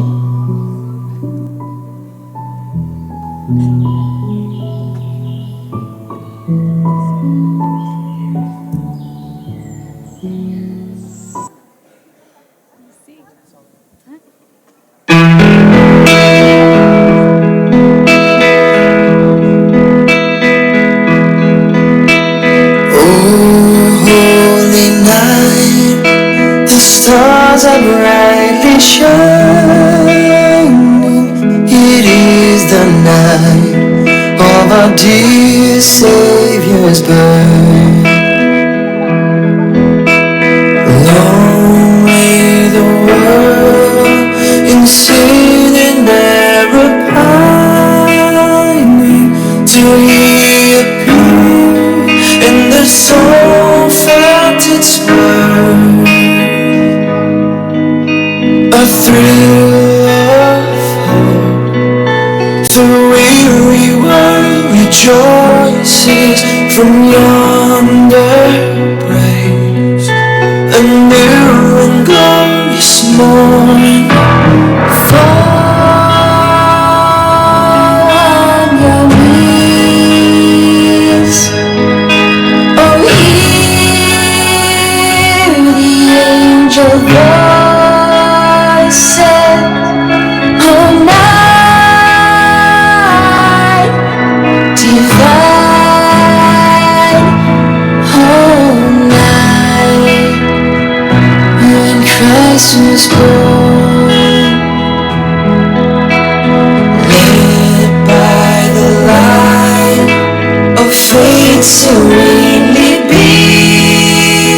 Stars are brightly shining. It is the night of our dear Savior's birth. Long may the world in sin and error pining till He appeared and the soul felt its birth. A thrill of hope, the weary world rejoices from yonder praise. A new and glorious morn, fall on your knees. Oh, hear the angel voice said, oh night divine, oh Christ was born, led by the light of faith serenely beaming,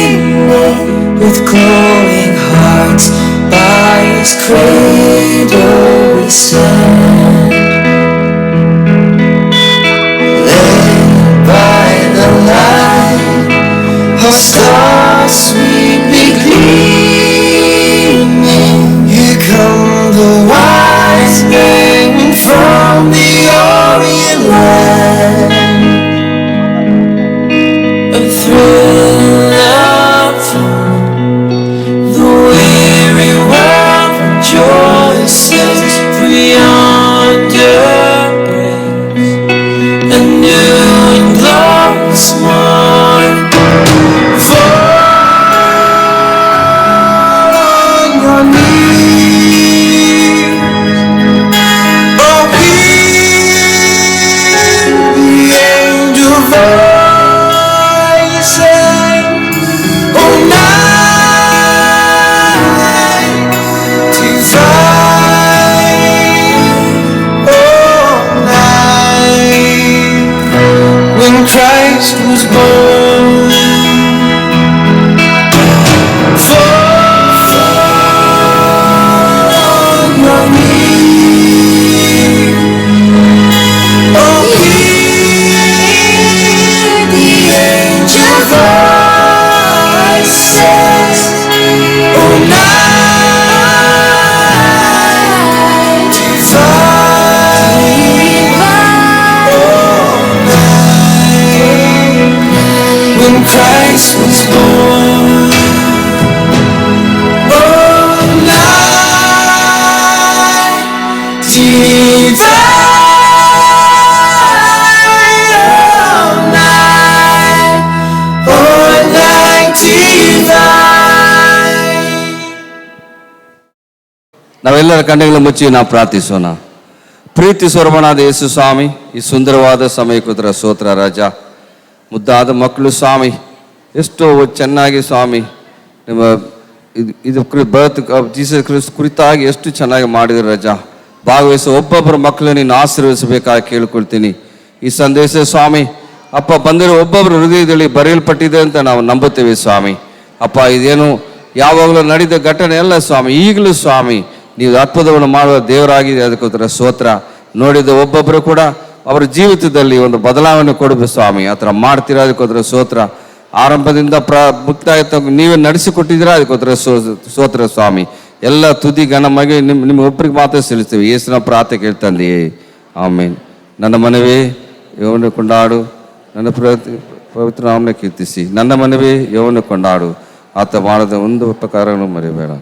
with glowing hearts by His cradle we stand, led by the light of stars sweetly gleaming. Here come the wise men from the Orient land, a thrill of the weary world rejoices, for yonder breaks a new and glorious morn. Fall on your knees, oh hear the angel voices, oh night divine, oh night when Christ was born. Fall on your knees, oh hear the angel voices, oh night divine, oh night when Christ was born, oh night divine, oh night divine. ನಾವೆಲ್ಲರ ಕಣ್ಣುಗಳ ಮುಚ್ಚಿ ನಾವು ಪ್ರಾರ್ಥಿಸೋಣ. ಪ್ರೀತಿ ಸ್ವರೂಪನಾದ ಯೇಸು ಸ್ವಾಮಿ, ಈ ಸುಂದರವಾದ ಸಮಯಕ್ಕೋಸ್ಕರ ಸ್ತೋತ್ರ ರಾಜ. ಮುದ್ದಾದ ಮಕ್ಕಳು ಸ್ವಾಮಿ, ಎಷ್ಟೋ ಚೆನ್ನಾಗಿ ಸ್ವಾಮಿ ನಿಮ್ಮ ಇದು ಬರ್ತ್ ಜೀಸಸ್ ಕ್ರಿಸ್ಟ್ ಕುರಿತಾಗಿ ಎಷ್ಟು ಚೆನ್ನಾಗಿ ಮಾಡಿದ್ರು ರಾಜ. ಭಾಗವಹಿಸುವ ಒಬ್ಬೊಬ್ಬರ ಮಕ್ಕಳನ್ನು ನೀನು ಆಶೀರ್ವದಿಸಬೇಕಾಗಿ ಕೇಳ್ಕೊಳ್ತೀನಿ. ಈ ಸಂದೇಶ ಸ್ವಾಮಿ ಅಪ್ಪ ಬಂದಿರೋ ಒಬ್ಬೊಬ್ಬರ ಹೃದಯದಲ್ಲಿ ಬರೆಯಲ್ಪಟ್ಟಿದೆ ಅಂತ ನಾವು ನಂಬುತ್ತೇವೆ ಸ್ವಾಮಿ. ಅಪ್ಪ ಇದೇನು ಯಾವಾಗಲೂ ನಡೆದ ಘಟನೆ ಎಲ್ಲ ಸ್ವಾಮಿ, ಈಗಲೂ ಸ್ವಾಮಿ ನೀವು ಅದ್ಭುತವನ್ನು ಮಾಡುವ ದೇವರಾಗಿದೆ. ಅದಕ್ಕೋಸ್ಕರ ಸ್ತೋತ್ರ. ನೋಡಿದ ಒಬ್ಬೊಬ್ಬರು ಕೂಡ ಅವರ ಜೀವಿತದಲ್ಲಿ ಒಂದು ಬದಲಾವಣೆ ಕೊಡಬೇಕು ಸ್ವಾಮಿ. ಆ ಥರ ಮಾಡ್ತೀರಾ, ಅದಕ್ಕೋಸ್ಕರ ಸ್ತೋತ್ರ. ಆರಂಭದಿಂದ ಮುಕ್ತಾಯ ನೀವೇ ನಡೆಸಿಕೊಟ್ಟಿದ್ದೀರಾ, ಅದಕ್ಕೋಸ್ಕರ ಸ್ತೋತ್ರ ಸ್ವಾಮಿ. ಎಲ್ಲ ತುದಿ ಘನವಾಗಿ ನಿಮ್ಮ ಒಬ್ಬರಿಗೆ ಮಾತ್ರ ಸಲ್ಲಿಸ್ತೀವಿ. ಯೇಸುವಿನ ಪ್ರಾರ್ಥನೆ ಕೇಳ್ತಂದೆ, ಆಮೇನ್. ನನ್ನ ಮನವೇ ಯೆಹೋವನ ಕೊಂಡಾಡು, ನನ್ನ ಪವಿತ್ರ ನಾಮನ ಕೀರ್ತಿಸಿ. ನನ್ನ ಮನವೇ ಯೆಹೋವನ ಕೊಂಡಾಡು, ಆತ ಮಾಡಿದ ಒಂದು ಉಪಕಾರವನ್ನು ಮರೆಯಬೇಡ.